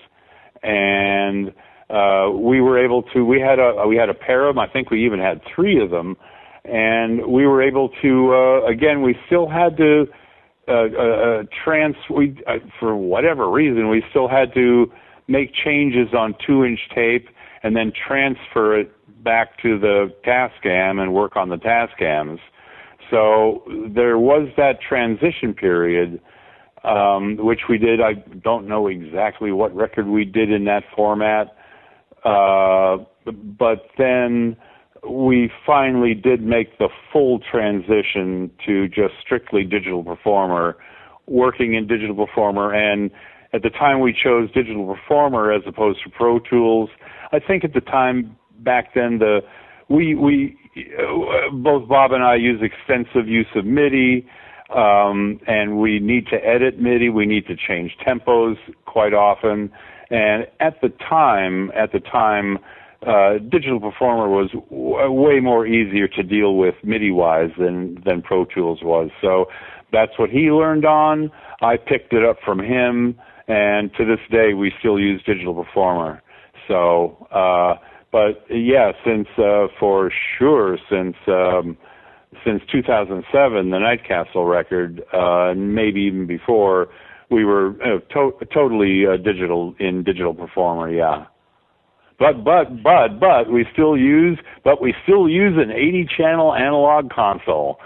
and we were able to. We had a pair of them. I think we even had 3 of them, and we were able to. Again, we still had to for whatever reason, we still had to make changes on 2-inch tape and then transfer it back to the Tascam and work on the Tascams. So there was that transition period, which we did. I don't know exactly what record we did in that format, but then we finally did make the full transition to just strictly Digital Performer, working in Digital Performer. And at the time we chose Digital Performer as opposed to Pro Tools. I think at the time back then, both Bob and I use extensive use of MIDI, and we need to edit MIDI. We need to change tempos quite often. And at the time, Digital Performer was way more easier to deal with MIDI-wise than Pro Tools was. So that's what he learned on. I picked it up from him, and to this day we still use Digital Performer. So, but yeah, since 2007, the Night Castle record, maybe even before, we were totally Digital Performer. Yeah. But we still use an 80-channel analog console.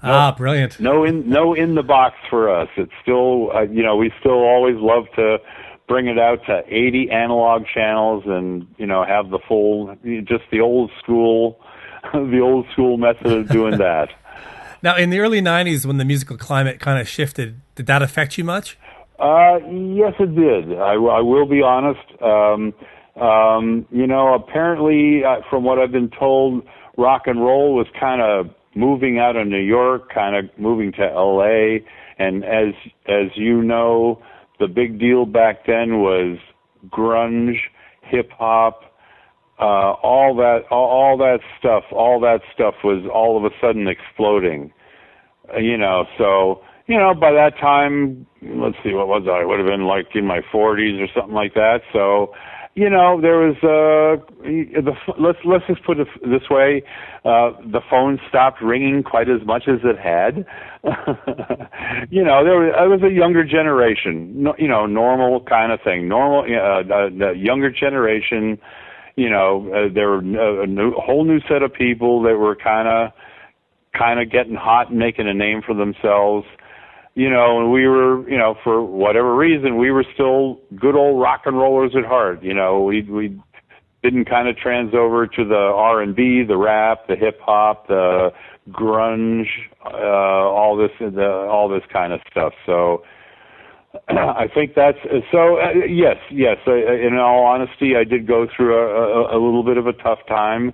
Brilliant. No in the box for us. It's still we still always love to bring it out to 80 analog channels and have the full, just the old school method of doing that. Now, in the early 90s, when the musical climate kind of shifted, did that affect you much? Yes, it did. I will be honest. Apparently, from what I've been told, rock and roll was kind of moving out of New York, kind of moving to L.A., and as you know, the big deal back then was grunge, hip hop, all that stuff was all of a sudden exploding. So by that time, let's see, what was I? I would have been like in my 40s or something like that. So, there was let's just put it this way: the phone stopped ringing quite as much as it had. I was a younger generation, normal kind of thing. The younger generation. There were a whole new set of people that were kind of getting hot and making a name for themselves. And we were, for whatever reason, we were still good old rock and rollers at heart. We didn't kind of trans over to the R&B, the rap, the hip hop, the grunge, all this kind of stuff. So I think that's so. Yes. In all honesty, I did go through a little bit of a tough time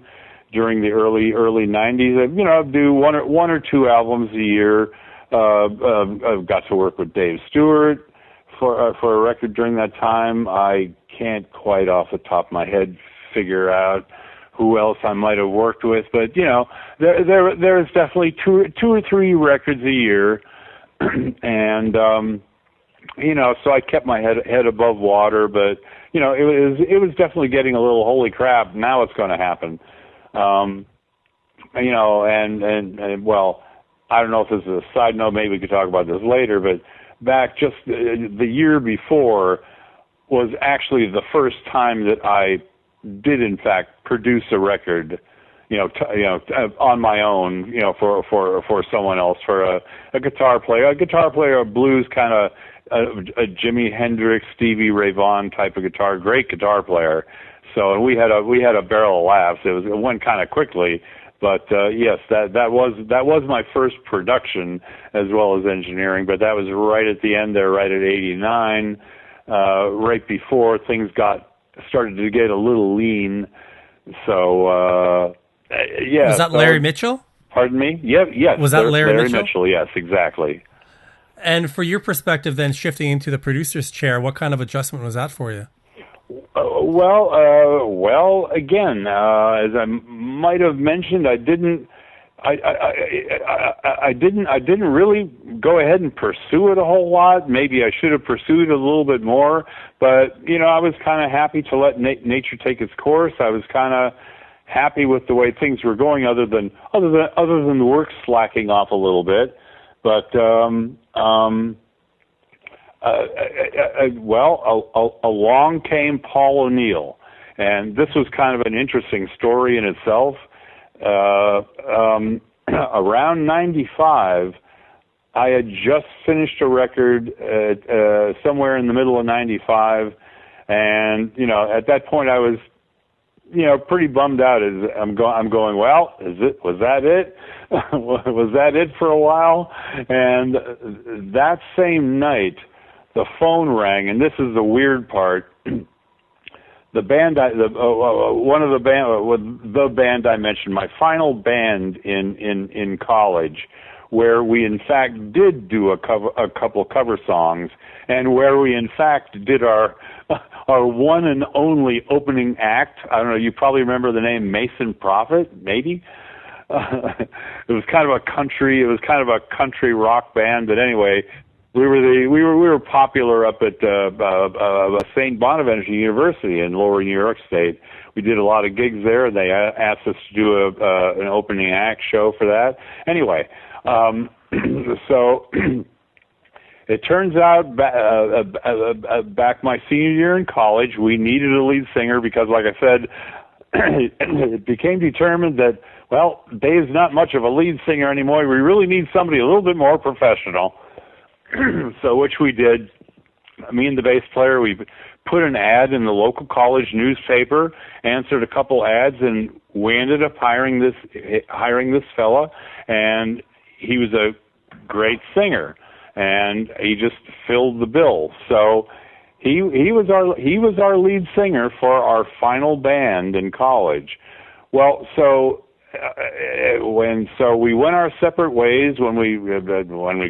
during the early 90s. I'd do one or 2 albums a year. I've got to work with Dave Stewart for a record during that time. I can't quite off the top of my head figure out who else I might have worked with, but there's definitely two or three records a year, and so I kept my head above water. But it was definitely getting a little holy crap. Now it's going to happen. you know, and well, I don't know if this is a side note. Maybe we could talk about this later. But back just the year before was actually the first time that I did, in fact, produce a record, on my own, for someone else, for a guitar player, a blues kind of, a Jimi Hendrix, Stevie Ray Vaughan type of guitar, great guitar player. So, and we had a barrel of laughs. It went kind of quickly, but yes, that was my first production as well as engineering. But that was right at the end there, right at '89, right before things started to get a little lean. So. Yeah. Was that Larry Mitchell? Pardon me? Yeah, yes. Was that Larry Mitchell? Yes, exactly. And for your perspective, then shifting into the producer's chair, what kind of adjustment was that for you? Well, again, as I might have mentioned, I didn't really go ahead and pursue it a whole lot. Maybe I should have pursued it a little bit more, but I was kind of happy to let nature take its course. I was kind of happy with the way things were going, other than the work slacking off a little bit. But along came Paul O'Neill, and this was kind of an interesting story in itself. Around '95, I had just finished a record somewhere in the middle of '95, and at that point I was pretty bummed out. I'm going, well, was that it? Was that it for a while? And that same night, the phone rang, and this is the weird part. The band, the band I mentioned, my final band in college, where we in fact did do a couple cover songs, and where we in fact did our one and only opening act. I don't know, you probably remember the name Mason Prophet, maybe? It was kind of a country rock band, but anyway, we were popular up at St. Bonaventure University in Lower New York State. We did a lot of gigs there, and they asked us to do an opening act show for that. Anyway, so it turns out back my senior year in college, we needed a lead singer because, like I said, it became determined that, well, Dave's not much of a lead singer anymore. We really need somebody a little bit more professional. So, which we did. Me and the bass player, we put an ad in the local college newspaper, answered a couple ads, and we ended up hiring this fella, and he was a great singer, and he just filled the bill. So he was our lead singer for our final band in college. Well, so we went our separate ways when we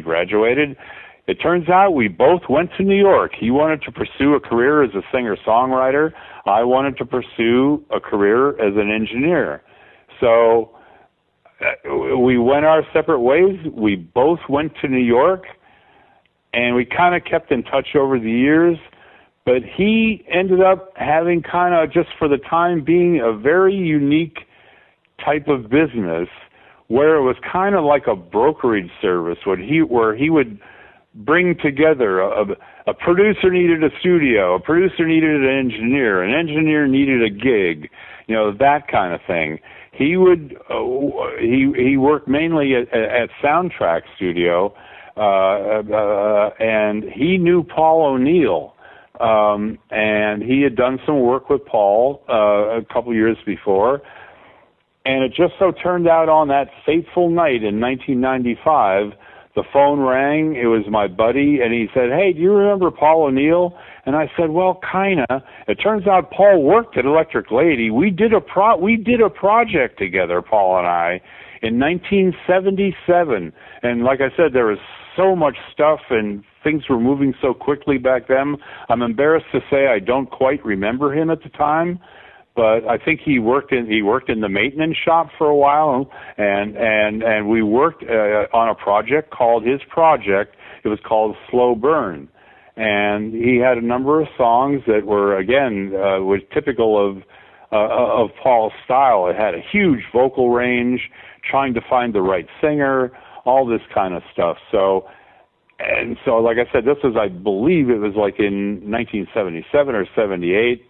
graduated. It turns out we both went to New York. He wanted to pursue a career as a singer-songwriter. I wanted to pursue a career as an engineer. So we went our separate ways. We both went to New York, and we kind of kept in touch over the years. But he ended up having kind of, just for the time being, a very unique type of business where it was kind of like a brokerage service, where he would bring together a producer needed a studio, a producer needed an engineer needed a gig, that kind of thing. He would he worked mainly at Soundtrack Studio, and he knew Paul O'Neill, and he had done some work with Paul a couple years before. And it just so turned out on that fateful night in 1995, the phone rang. It was my buddy, and he said, "Hey, do you remember Paul O'Neill?" And I said, "Well, kinda." It turns out Paul worked at Electric Lady. We did a project together, Paul and I, in 1977. And like I said, there was so much stuff, and things were moving so quickly back then. I'm embarrassed to say I don't quite remember him at the time. But I think he worked in the maintenance shop for a while, and we worked on a project called his project. It was called Slow Burn, and he had a number of songs that were, again, was typical of Paul's style. It had a huge vocal range, trying to find the right singer, all this kind of stuff. So, like I said, this was, I believe it was like in 1977 or 78.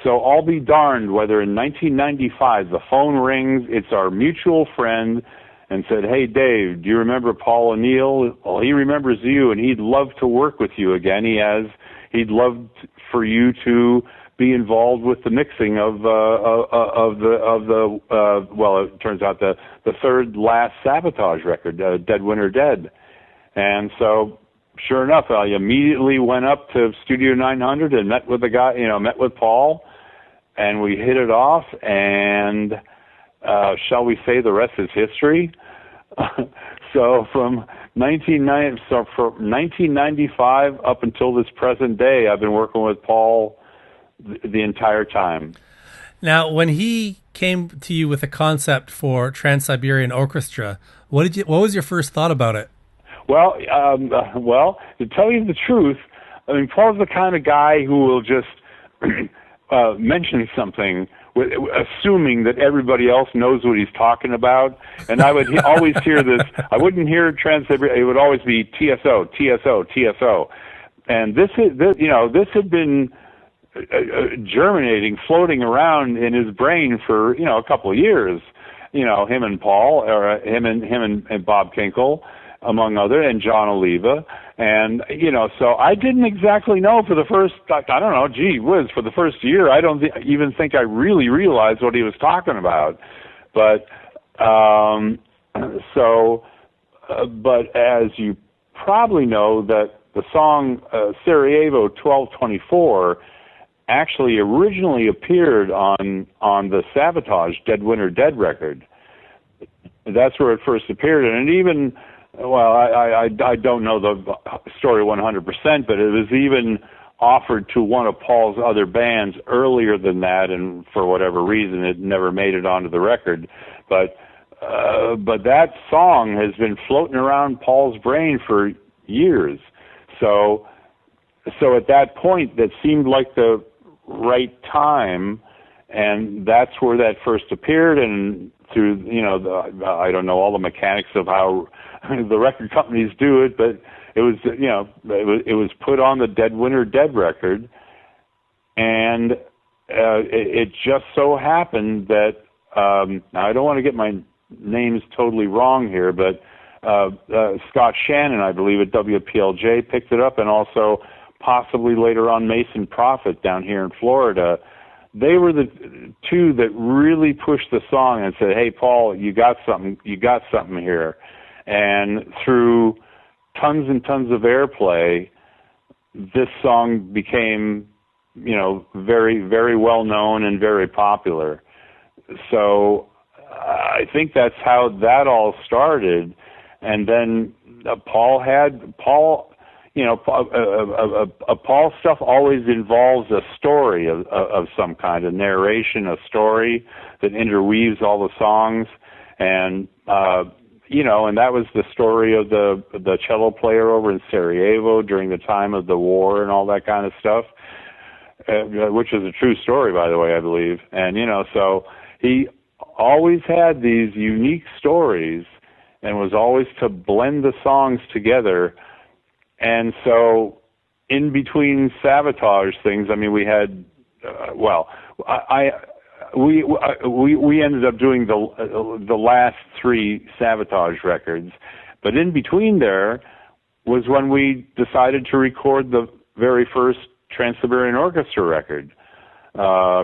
So I'll be darned whether in 1995 the phone rings, it's our mutual friend, and said, "Hey, Dave, do you remember Paul O'Neill? Well, he remembers you, and he'd love to work with you again. He'd love for you to be involved with the mixing of the well, it turns out the third last Sabotage record, Dead Winter Dead." And so, sure enough, I immediately went up to Studio 900 and met with the guy, met with Paul, and we hit it off, and shall we say the rest is history? So from 1995 up until this present day, I've been working with Paul the entire time. Now, when he came to you with a concept for Trans-Siberian Orchestra, what was your first thought about it? Well, to tell you the truth, I mean, Paul's the kind of guy who will just mention something, assuming that everybody else knows what he's talking about. And I would always hear this. I wouldn't hear Trans-Siberian. It would always be TSO, TSO, TSO. And this had been germinating, floating around in his brain for a couple of years. Him and Paul, or him and Bob Kinkle, among other, and John Oliva. And, so I didn't exactly know for the first, for the first year, I don't even think I really realized what he was talking about. But, but as you probably know, that the song Sarajevo 1224 actually originally appeared on the Sabotage Dead Winter Dead record. That's where it first appeared, and it even, well, I don't know the story 100%, but it was even offered to one of Paul's other bands earlier than that, and for whatever reason, it never made it onto the record. But that song has been floating around Paul's brain for years. So at that point, that seemed like the right time, and that's where that first appeared. And through I don't know all the mechanics of how the record companies do it, but it was it was put on the Dead Winter Dead record, and it just so happened that I don't want to get my names totally wrong here, but Scott Shannon, I believe, at WPLJ picked it up, and also possibly later on Mason Prophet down here in Florida. They were the two that really pushed the song and said, "Hey, Paul, you got something here." And through tons and tons of airplay, this song became, very, very well known and very popular. So I think that's how that all started. And then Paul stuff always involves a story of some kind, a narration, a story that interweaves all the songs. And, and that was the story of the cello player over in Sarajevo during the time of the war and all that kind of stuff, which is a true story, by the way, I believe. And, so he always had these unique stories and was always to blend the songs together. And so in between Sabotage things, I mean, we had, we ended up doing the last three Sabotage records, but in between there was when we decided to record the very first Trans-Siberian Orchestra record,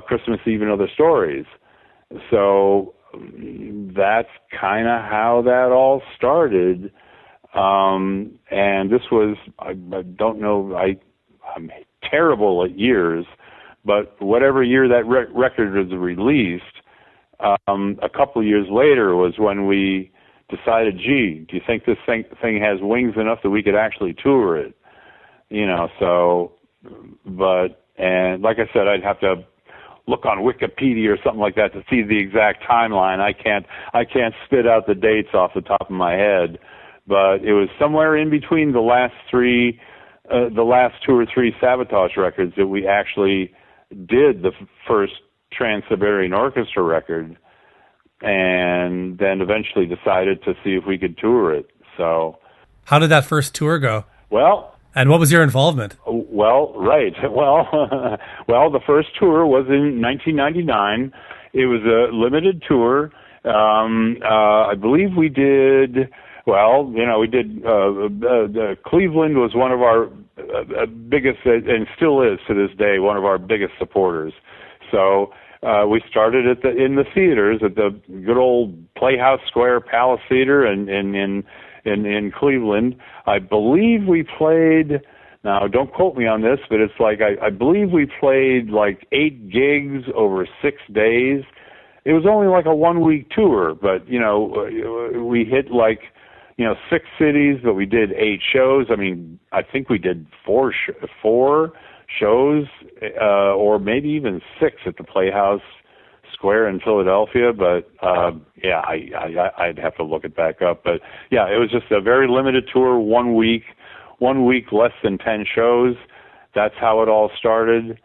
Christmas Eve and Other Stories. So that's kind of how that all started. And this was, I don't know, I'm terrible at years, but whatever year that record was released, a couple of years later was when we decided, gee, do you think this thing has wings enough that we could actually tour it? And like I said, I'd have to look on Wikipedia or something like that to see the exact timeline. I can't spit out the dates off the top of my head, but it was somewhere in between the last two or three Sabotage records that we actually did the first Trans-Siberian Orchestra record, and then eventually decided to see if we could tour it. So, how did that first tour go? Well, and what was your involvement? Well, right. Well, the first tour was in 1999. It was a limited tour. I believe we did. Well, we did. Cleveland was one of our biggest, and still is to this day, one of our biggest supporters. So we started in the theaters at the good old Playhouse Square Palace Theater in Cleveland. I believe we played. Now, don't quote me on this, but it's like I believe we played like 8 gigs over 6 days. It was only like a 1-week tour, but we hit like 6 cities, but we did 8 shows. I mean, I think we did 4 shows, or maybe even 6 at the Playhouse Square in Philadelphia. But I'd have to look it back up. But yeah, it was just a very limited tour, 1 week, less than 10 shows. That's how it all started.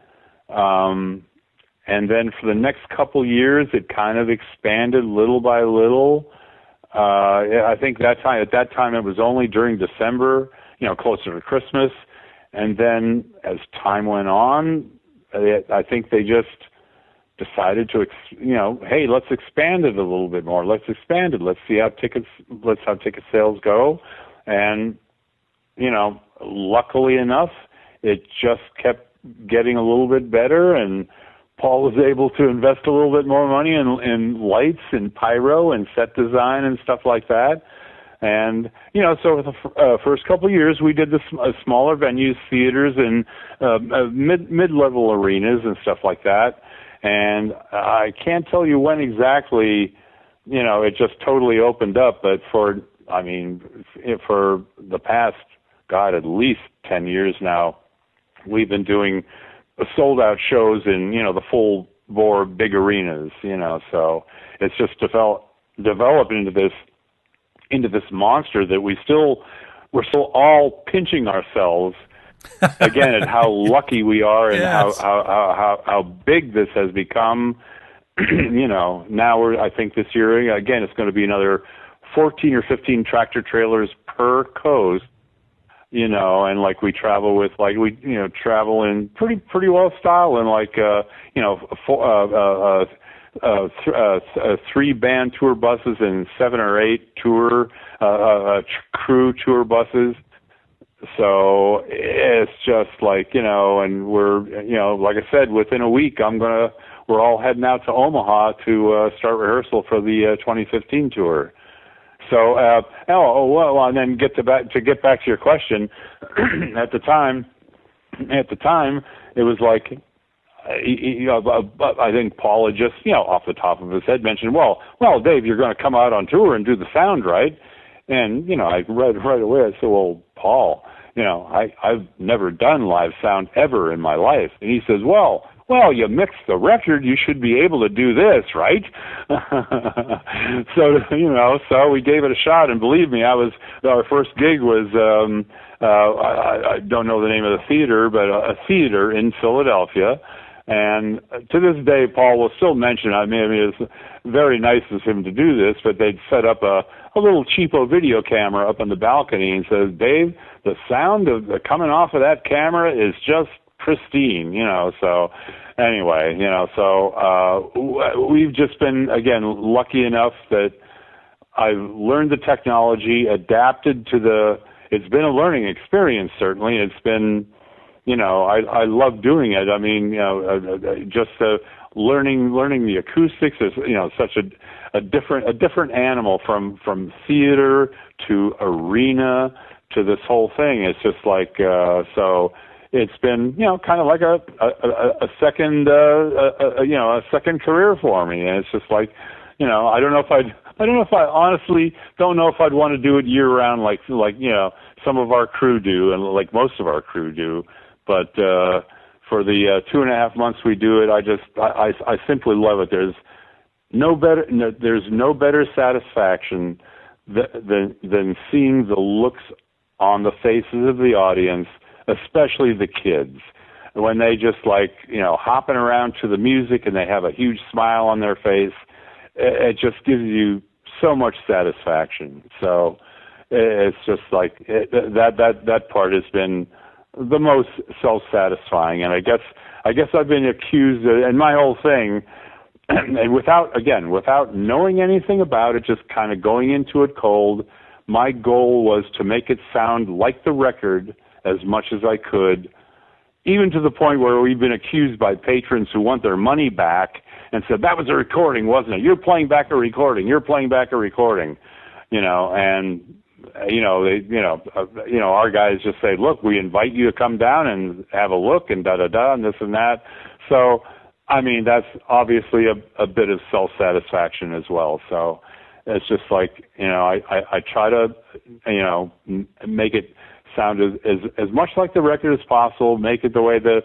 And then for the next couple years, it kind of expanded little by little. I think at that time it was only during December, closer to Christmas. And then as time went on, I think they just decided to, hey, let's expand it a little bit more. Let's expand it. Let's see how ticket sales go. And, luckily enough, it just kept getting a little bit better, and Paul was able to invest a little bit more money in lights and pyro and set design and stuff like that. And, so for the first couple of years, we did the smaller venues, theaters, and mid-level arenas and stuff like that. And I can't tell you when exactly, it just totally opened up. But for the past, at least 10 years now, we've been doing sold-out shows in, the full-bore big arenas, So it's just developed into this monster that we're still all pinching ourselves again at how lucky we are and yes. how big this has become. Now I think this year again it's going to be another 14 or 15 tractor trailers per coast. And like we travel with, travel in pretty well style and 3 band tour buses and 7 or 8 tour crew tour buses. So it's just and we're, like I said, within a week, we're all heading out to Omaha to start rehearsal for the 2015 tour. So, and then get back to your question. At the time, it was like, I think Paul had just, off the top of his head mentioned, well, Dave, you're going to come out on tour and do the sound, right? And, I read right away, I said, well, Paul, I've never done live sound ever in my life. And he says, well, you mixed the record, you should be able to do this, right? So we gave it a shot, and believe me, our first gig was, I don't know the name of the theater, but a theater in Philadelphia. And to this day, Paul will still mention, it's very nice of him to do this, but they'd set up a little cheapo video camera up on the balcony and says, Dave, the sound coming off of that camera is just pristine, so anyway, we've just been, again, lucky enough that I've learned the technology, adapted to it's been a learning experience, certainly. It's been, I love doing it. Just learning the acoustics is, such a different animal from theater to arena to this whole thing. It's just so it's been, kind of like a second, a second career for me. And it's just I don't know if I honestly don't know if I'd want to do it year round, like some of our crew do, and like most of our crew do. But for the 2.5 months we do it, I simply love it. There's no better satisfaction than seeing the looks on the faces of the audience, especially the kids. when they just like, hopping around to the music and they have a huge smile on their face, it just gives you so much satisfaction. So it's just like that part has been the most self-satisfying. And I guess I've been accused, and my whole thing, and without knowing anything about it, just kind of going into it cold, my goal was to make it sound like the record as much as I could, even to the point where we've been accused by patrons who want their money back and said, that was a recording, wasn't it? You're playing back a recording. Our guys just say, look, we invite you to come down and have a look and da-da-da and this and that. So, I mean, that's obviously a bit of self-satisfaction as well. So it's just like, I try to, make it sound as much like the record as possible, make it the way the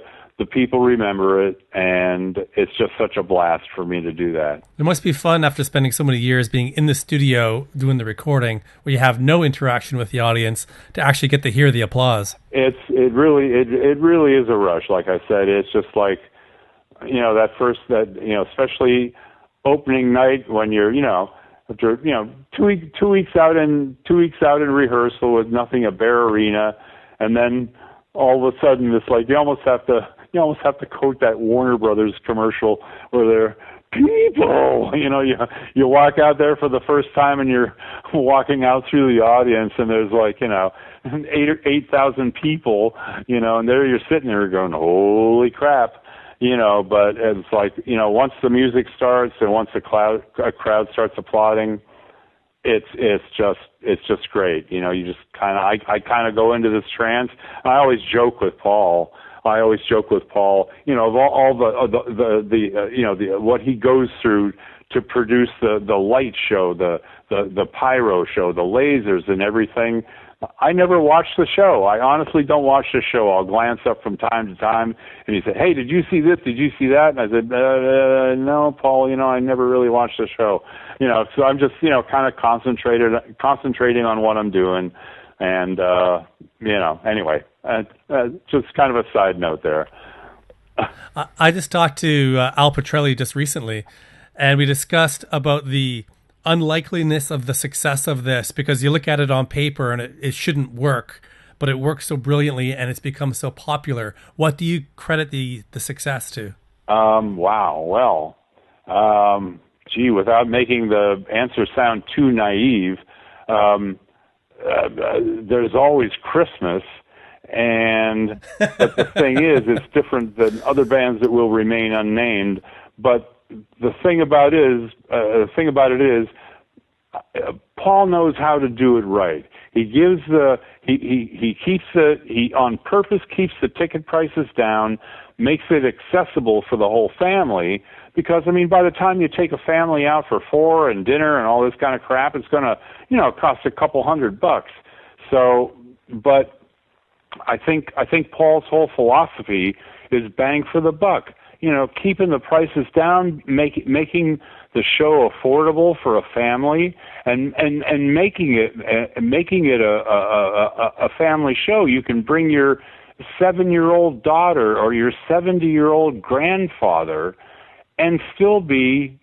people remember it, and it's just such a blast for me to do that. It must be fun after spending so many years being in the studio doing the recording, where you have no interaction with the audience, to actually get to hear the applause. It really is a rush. Like I said, it's just like, especially opening night when you're, after 2 weeks out in rehearsal with nothing, a bare arena, and then all of a sudden it's like you almost have to quote that Warner Brothers commercial where they're people, you walk out there for the first time and you're walking out through the audience and there's like 8,000 people, and there you're sitting there going, holy crap. But it's like, once the music starts and once a crowd starts applauding, it's just great. You just I kind of go into this trance. I always joke with Paul, of all the what he goes through to produce the light show, the pyro show, the lasers and everything. I never watch the show. I honestly don't watch the show. I'll glance up from time to time, and he said, "Hey, did you see this? Did you see that?" And I said, "No, Paul. I never really watched the show." So I'm just kind of concentrating on what I'm doing, and anyway, just kind of a side note there. I just talked to Al Petrelli just recently, and we discussed about the unlikeliness of the success of this, because you look at it on paper and it shouldn't work, but it works so brilliantly and it's become so popular. What do you credit the success to? Wow. Well, without making the answer sound too naive, there's always Christmas, but the thing is, it's different than other bands that will remain unnamed. But the thing about it is, Paul knows how to do it right. He gives he on purpose keeps the ticket prices down, makes it accessible for the whole family. Because by the time you take a family out for four and dinner and all this kind of crap, it's gonna cost a couple $100. So, but I think Paul's whole philosophy is bang for the buck. Keeping the prices down, making the show affordable for a family, and making it a family show. You can bring your 7-year-old daughter or your 70-year-old grandfather, and still be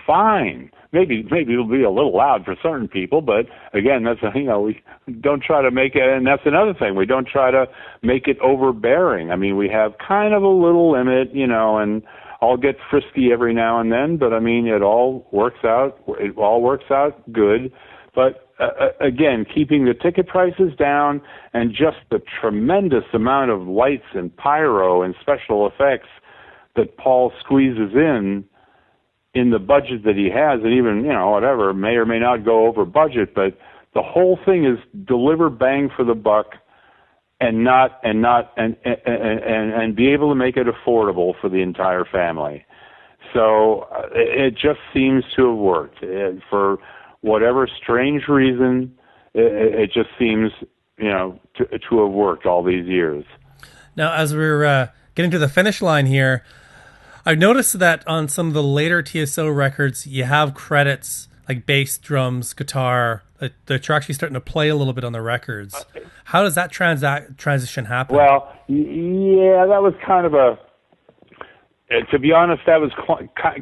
fine. Maybe it'll be a little loud for certain people, but again, that's we don't try to make it, and that's another thing. We don't try to make it overbearing. We have kind of a little limit, and I'll get frisky every now and then, but it all works out. It all works out good. But again, keeping the ticket prices down and just the tremendous amount of lights and pyro and special effects that Paul squeezes in the budget that he has, and even, whatever, may or may not go over budget, but the whole thing is deliver bang for the buck and be able to make it affordable for the entire family. So it just seems to have worked. For whatever strange reason, it just seems, to have worked all these years. Now, as we're getting to the finish line here, I've noticed that on some of the later TSO records, you have credits like bass, drums, guitar, that you're actually starting to play a little bit on the records. How does that transition happen? Well, yeah, that was kind of to be honest, that was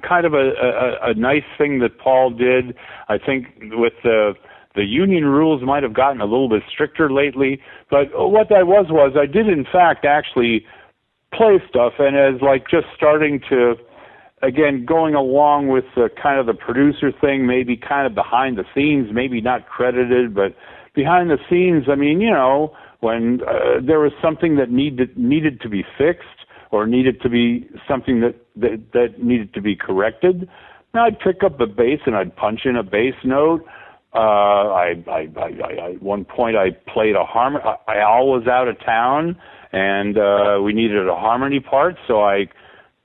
kind of a nice thing that Paul did. I think with the union rules might have gotten a little bit stricter lately, but what that was I did in fact actually play stuff, and as like just starting to, again, going along with the kind of the producer thing, maybe kind of behind the scenes, maybe not credited, but behind the scenes, I mean, when there was something that needed to be fixed, or needed to be something that needed to be corrected, I'd pick up the bass and I'd punch in a bass note. At one point I played a harmony. I was out of town, and we needed a harmony part, so I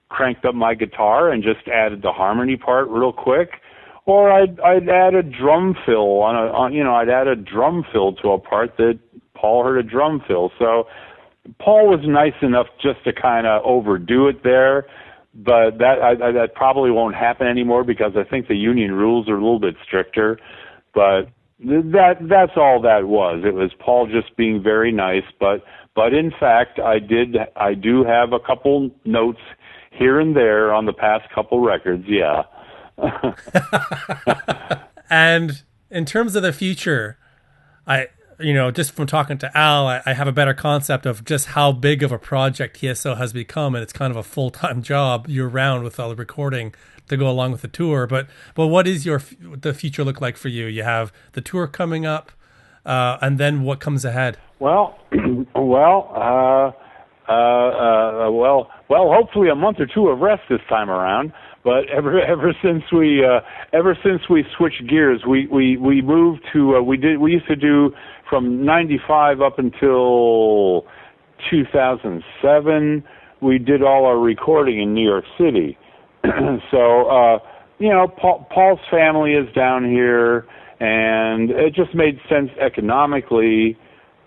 cranked up my guitar and just added the harmony part real quick. Or I'd add a drum fill I'd add a drum fill to a part that Paul heard a drum fill. So Paul was nice enough just to kind of overdo it there, but that probably won't happen anymore because I think the union rules are a little bit stricter. But that's all that was. It was Paul just being very nice. But in fact, I do have a couple notes here and there on the past couple records. Yeah. And in terms of the future, just from talking to Al, I have a better concept of just how big of a project TSO has become, and it's kind of a full-time job year-round with all the recording to go along with the tour. But what is the future look like for you? You have the tour coming up, and then what comes ahead? Well, hopefully a month or two of rest this time around. But ever since we switched gears, we moved to we used to do from 95 up until 2007. We did all our recording in New York City. So Paul's family is down here, and it just made sense economically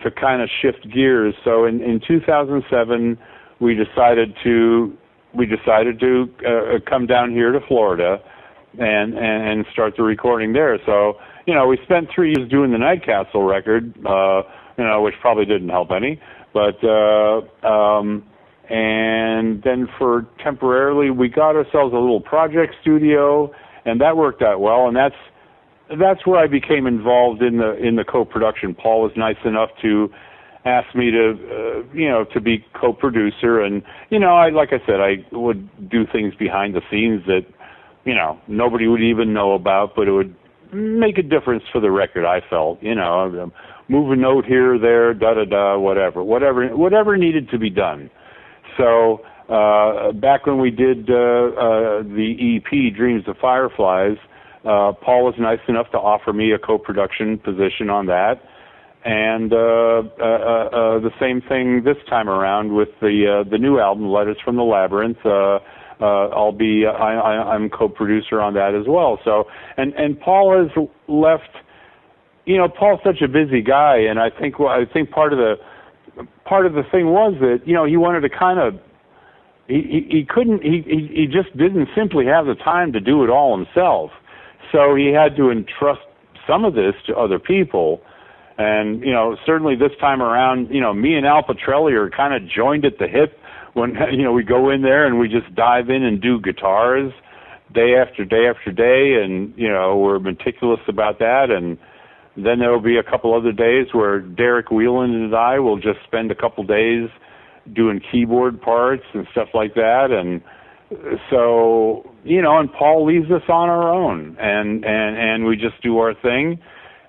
to kind of shift gears. So in 2007, we decided to come down here to Florida and start the recording there. So, we spent 3 years doing the Night Castle record, which probably didn't help any, but, and then for temporarily, we got ourselves a little project studio, and that worked out well, and that's where I became involved in the co-production. Paul was nice enough to ask me to be co-producer, and like I said, I would do things behind the scenes that nobody would even know about, but it would make a difference for the record. I felt move a note here or there, whatever needed to be done. So back when we did the EP Dreams of Fireflies, Paul was nice enough to offer me a co-production position on that. And the same thing this time around with the new album, Letters from the Labyrinth. I'm co-producer on that as well. So, and Paul has left. Paul's such a busy guy, and I think part of the thing was that he wanted to kind of he just didn't simply have the time to do it all himself. So he had to entrust some of this to other people. And, certainly this time around, me and Al Petrelli are kind of joined at the hip when, we go in there and we just dive in and do guitars day after day after day. And, we're meticulous about that. And then there will be a couple other days where Derek Whelan and I will just spend a couple days doing keyboard parts and stuff like that. And so, and Paul leaves us on our own and we just do our thing.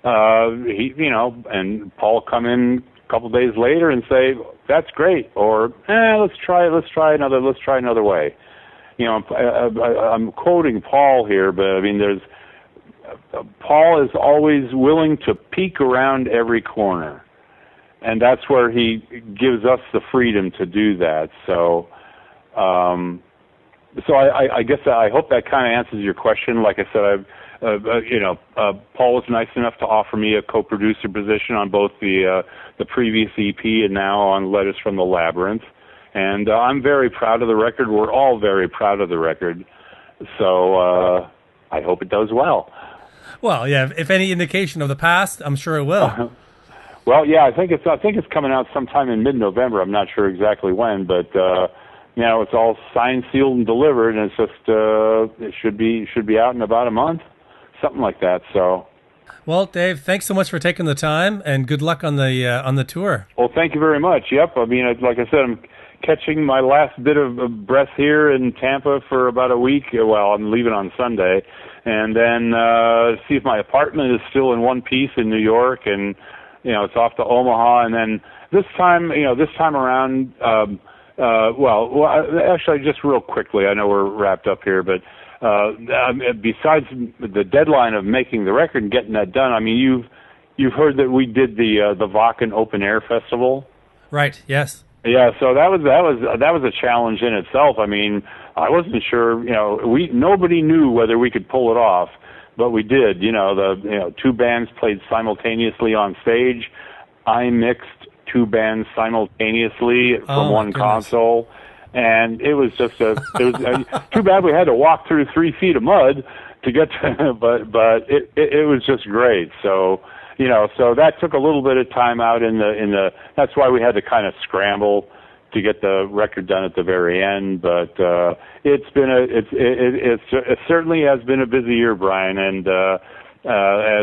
And Paul come in a couple days later and say, that's great. Or, let's try another way. I'm quoting Paul here, but I mean, Paul is always willing to peek around every corner. And that's where he gives us the freedom to do that. So, I guess I hope that kind of answers your question. Like I said, Paul was nice enough to offer me a co-producer position on both the previous EP and now on Letters from the Labyrinth. And I'm very proud of the record. We're all very proud of the record. So I hope it does well. Well, yeah. If any indication of the past, I'm sure it will. Well, yeah, I think it's coming out sometime in mid-November. I'm not sure exactly when, but it's all signed, sealed, and delivered, and it's just it should be out in about a month, something like that. So. Well, Dave, thanks so much for taking the time, and good luck on the tour. Well, thank you very much. Yep, I mean, like I said, I'm catching my last bit of breath here in Tampa for about a week. Well, I'm leaving on Sunday, and then see if my apartment is still in one piece in New York, and it's off to Omaha, and then this time around. Actually, just real quickly, I know we're wrapped up here, but besides the deadline of making the record and getting that done, I mean, you've heard that we did the Wacken Open Air Festival, right? Yes. Yeah, so that was a challenge in itself. I mean, I wasn't sure. Nobody knew whether we could pull it off, but we did. Two bands played simultaneously on stage. I mixed two bands simultaneously from one console, and it was too bad we had to walk through 3 feet of mud to get to, but it was just great. So so that took a little bit of time out in the that's why we had to kind of scramble to get the record done at the very end. But it certainly has been a busy year, Brian, and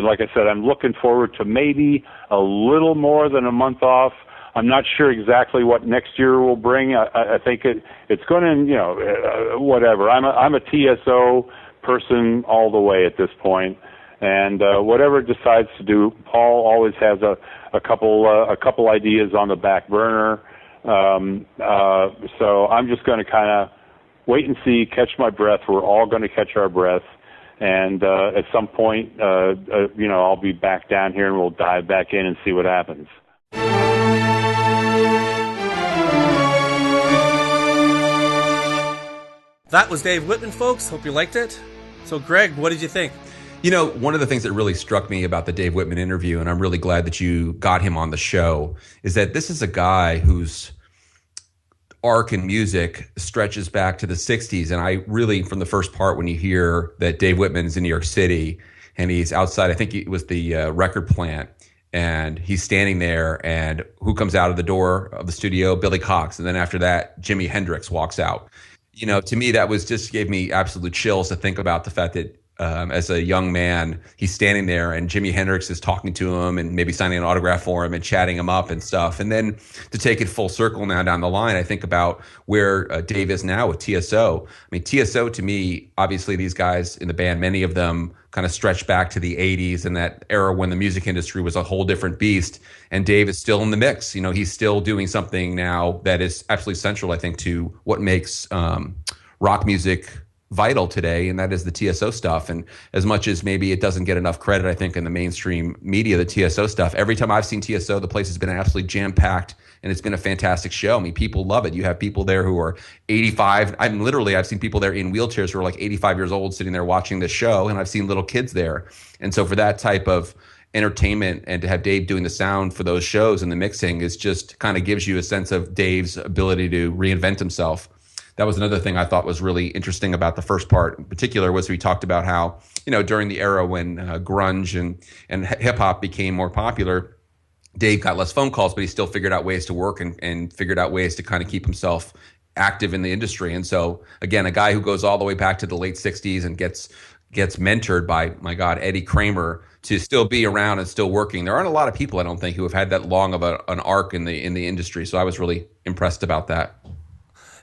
like I said, I'm looking forward to maybe a little more than a month off. I'm not sure exactly what next year will bring. I think it's going to, whatever. I'm a TSO person all the way at this point, and whatever it decides to do, Paul always has a couple ideas on the back burner. So I'm just going to kind of wait and see, catch my breath. We're all going to catch our breath. And at some point, I'll be back down here and we'll dive back in and see what happens. That was Dave Whitman, folks. Hope you liked it. So, Greg, what did you think? One of the things that really struck me about the Dave Whitman interview, and I'm really glad that you got him on the show, is that this is a guy whose arc in music stretches back to the 60s. And I really, from the first part, when you hear that Dave Whitman is in New York City and he's outside, I think it was the record plant, and he's standing there, and who comes out of the door of the studio? Billy Cox. And then after that, Jimi Hendrix walks out. To me, that was just gave me absolute chills to think about the fact that as a young man, he's standing there and Jimi Hendrix is talking to him and maybe signing an autograph for him and chatting him up and stuff. And then to take it full circle now down the line, I think about where Dave is now with TSO. I mean, TSO to me, obviously these guys in the band, many of them kind of stretch back to the 80s and that era when the music industry was a whole different beast. And Dave is still in the mix. He's still doing something now that is absolutely central, I think, to what makes rock music vital today, and that is the TSO stuff. And as much as maybe it doesn't get enough credit, I think, in the mainstream media, the TSO stuff, every time I've seen TSO, the place has been absolutely jam-packed, and it's been a fantastic show. I mean, people love it. You have people there who are 85. I've seen people there in wheelchairs who are like 85 years old sitting there watching this show, and I've seen little kids there. And so for that type of entertainment and to have Dave doing the sound for those shows and the mixing is just kind of gives you a sense of Dave's ability to reinvent himself. That was another thing I thought was really interesting about the first part in particular was we talked about how, during the era when grunge and hip hop became more popular, Dave got less phone calls, but he still figured out ways to work and figured out ways to kind of keep himself active in the industry. And so, again, a guy who goes all the way back to the late 60s and gets mentored by, my God, Eddie Kramer to still be around and still working. There aren't a lot of people, I don't think, who have had that long of an arc in the industry. So I was really impressed about that.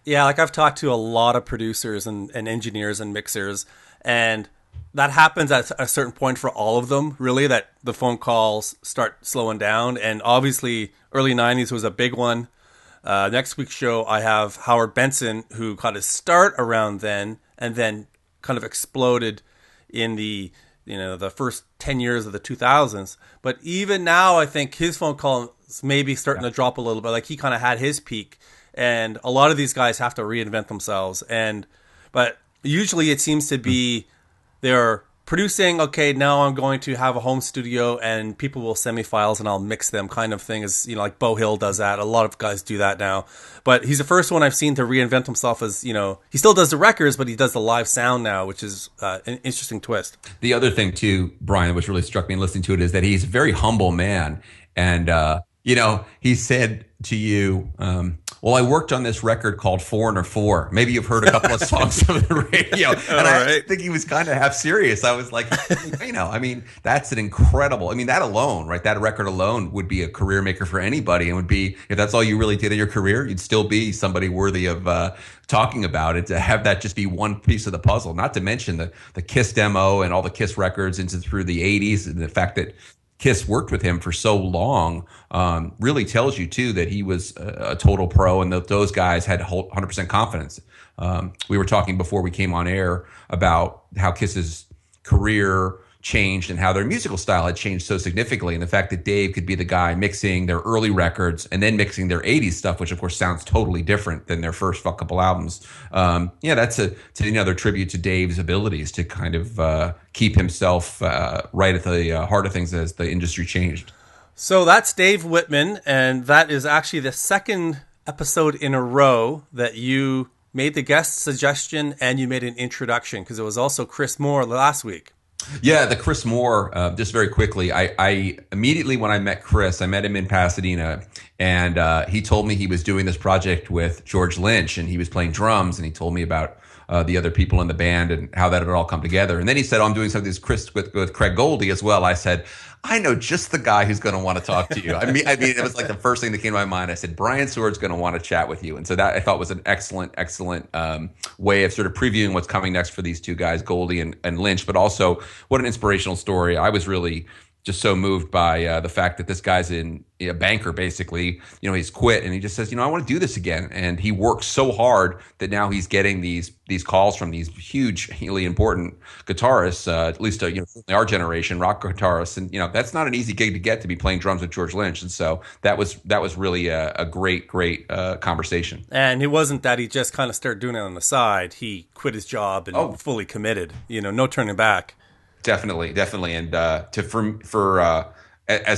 Yeah, like I've talked to a lot of producers and engineers and mixers, and that happens at a certain point for all of them, really, that the phone calls start slowing down. And obviously, early 90s was a big one. Next week's show, I have Howard Benson, who got his start around then and then kind of exploded in the first 10 years of the 2000s. But even now, I think his phone calls may be starting to drop a little bit. Like he kind of had his peak. And a lot of these guys have to reinvent themselves. But usually it seems to be they're producing, okay, now I'm going to have a home studio and people will send me files and I'll mix them kind of thing is, like Beau Hill does that. A lot of guys do that now. But he's the first one I've seen to reinvent himself as, he still does the records, but he does the live sound now, which is an interesting twist. The other thing too, Brian, which really struck me in listening to it is that he's a very humble man. And, he said to you, well, I worked on this record called Foreigner 4. Maybe you've heard a couple of songs on the radio. And I think he was kind of half serious. I was like, that's an incredible, that alone, right? That record alone would be a career maker for anybody and would be, if that's all you really did in your career, you'd still be somebody worthy of talking about it, to have that just be one piece of the puzzle, not to mention the Kiss demo and all the Kiss records through the 80s and the fact that Kiss worked with him for so long really tells you, too, that he was a total pro and that those guys had 100% confidence. We were talking before we came on air about how Kiss's career changed and how their musical style had changed so significantly, and the fact that Dave could be the guy mixing their early records and then mixing their 80s stuff, which of course sounds totally different than their first couple albums. That's another tribute to Dave's abilities to kind of keep himself right at the heart of things as the industry changed. So that's Dave Whitman, and that is actually the second episode in a row that you made the guest suggestion and you made an introduction, because it was also Chris Moore last week. Yeah, the Chris Moore, just very quickly, I immediately when I met Chris, I met him in Pasadena, and he told me he was doing this project with George Lynch, and he was playing drums, and he told me about the other people in the band and how that had all come together. And then he said, I'm doing something with Craig Goldie as well. I said, I know just the guy who's going to want to talk to you. I mean, it was like the first thing that came to my mind. I said, Brian Seward's going to want to chat with you. And so that I thought was an excellent way of sort of previewing what's coming next for these two guys, Goldie and Lynch, but also what an inspirational story. I was really just so moved by the fact that this guy's a banker, basically. He's quit and he just says, I want to do this again. And he works so hard that now he's getting these calls from these hugely important guitarists, at least our generation, rock guitarists. And that's not an easy gig to get, to be playing drums with George Lynch. And so that was really a great conversation. And it wasn't that he just kind of started doing it on the side. He quit his job and fully committed. No turning back. Definitely, and as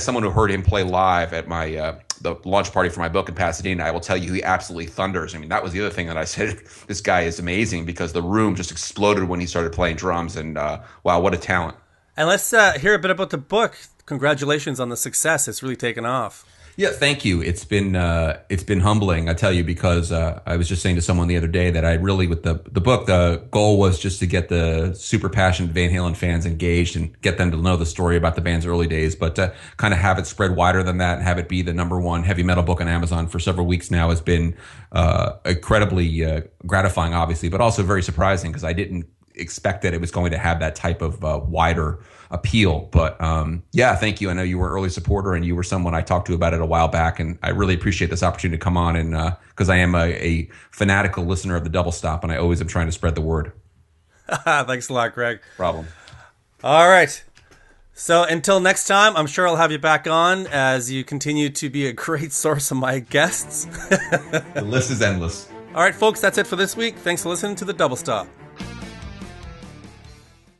someone who heard him play live at my the launch party for my book in Pasadena, I will tell you he absolutely thunders. I mean, that was the other thing that I said. This guy is amazing, because the room just exploded when he started playing drums, and wow, what a talent! And let's hear a bit about the book. Congratulations on the success; it's really taken off. Yeah, thank you. It's been humbling, I tell you, because I was just saying to someone the other day that I really, with the book, the goal was just to get the super passionate Van Halen fans engaged and get them to know the story about the band's early days, but to kind of have it spread wider than that and have it be the #1 heavy metal book on Amazon for several weeks now has been incredibly gratifying, obviously, but also very surprising, because I didn't expect that it was going to have that type of wider appeal. But thank you. I know you were an early supporter, and you were someone I talked to about it a while back, and I really appreciate this opportunity to come on, and because I am a fanatical listener of the Double Stop, and I always am trying to spread the word. Thanks a lot, Greg. Problem. All right. So until next time, I'm sure I'll have you back on as you continue to be a great source of my guests. The list is endless. All right, folks, that's it for this week. Thanks for listening to The Double Stop.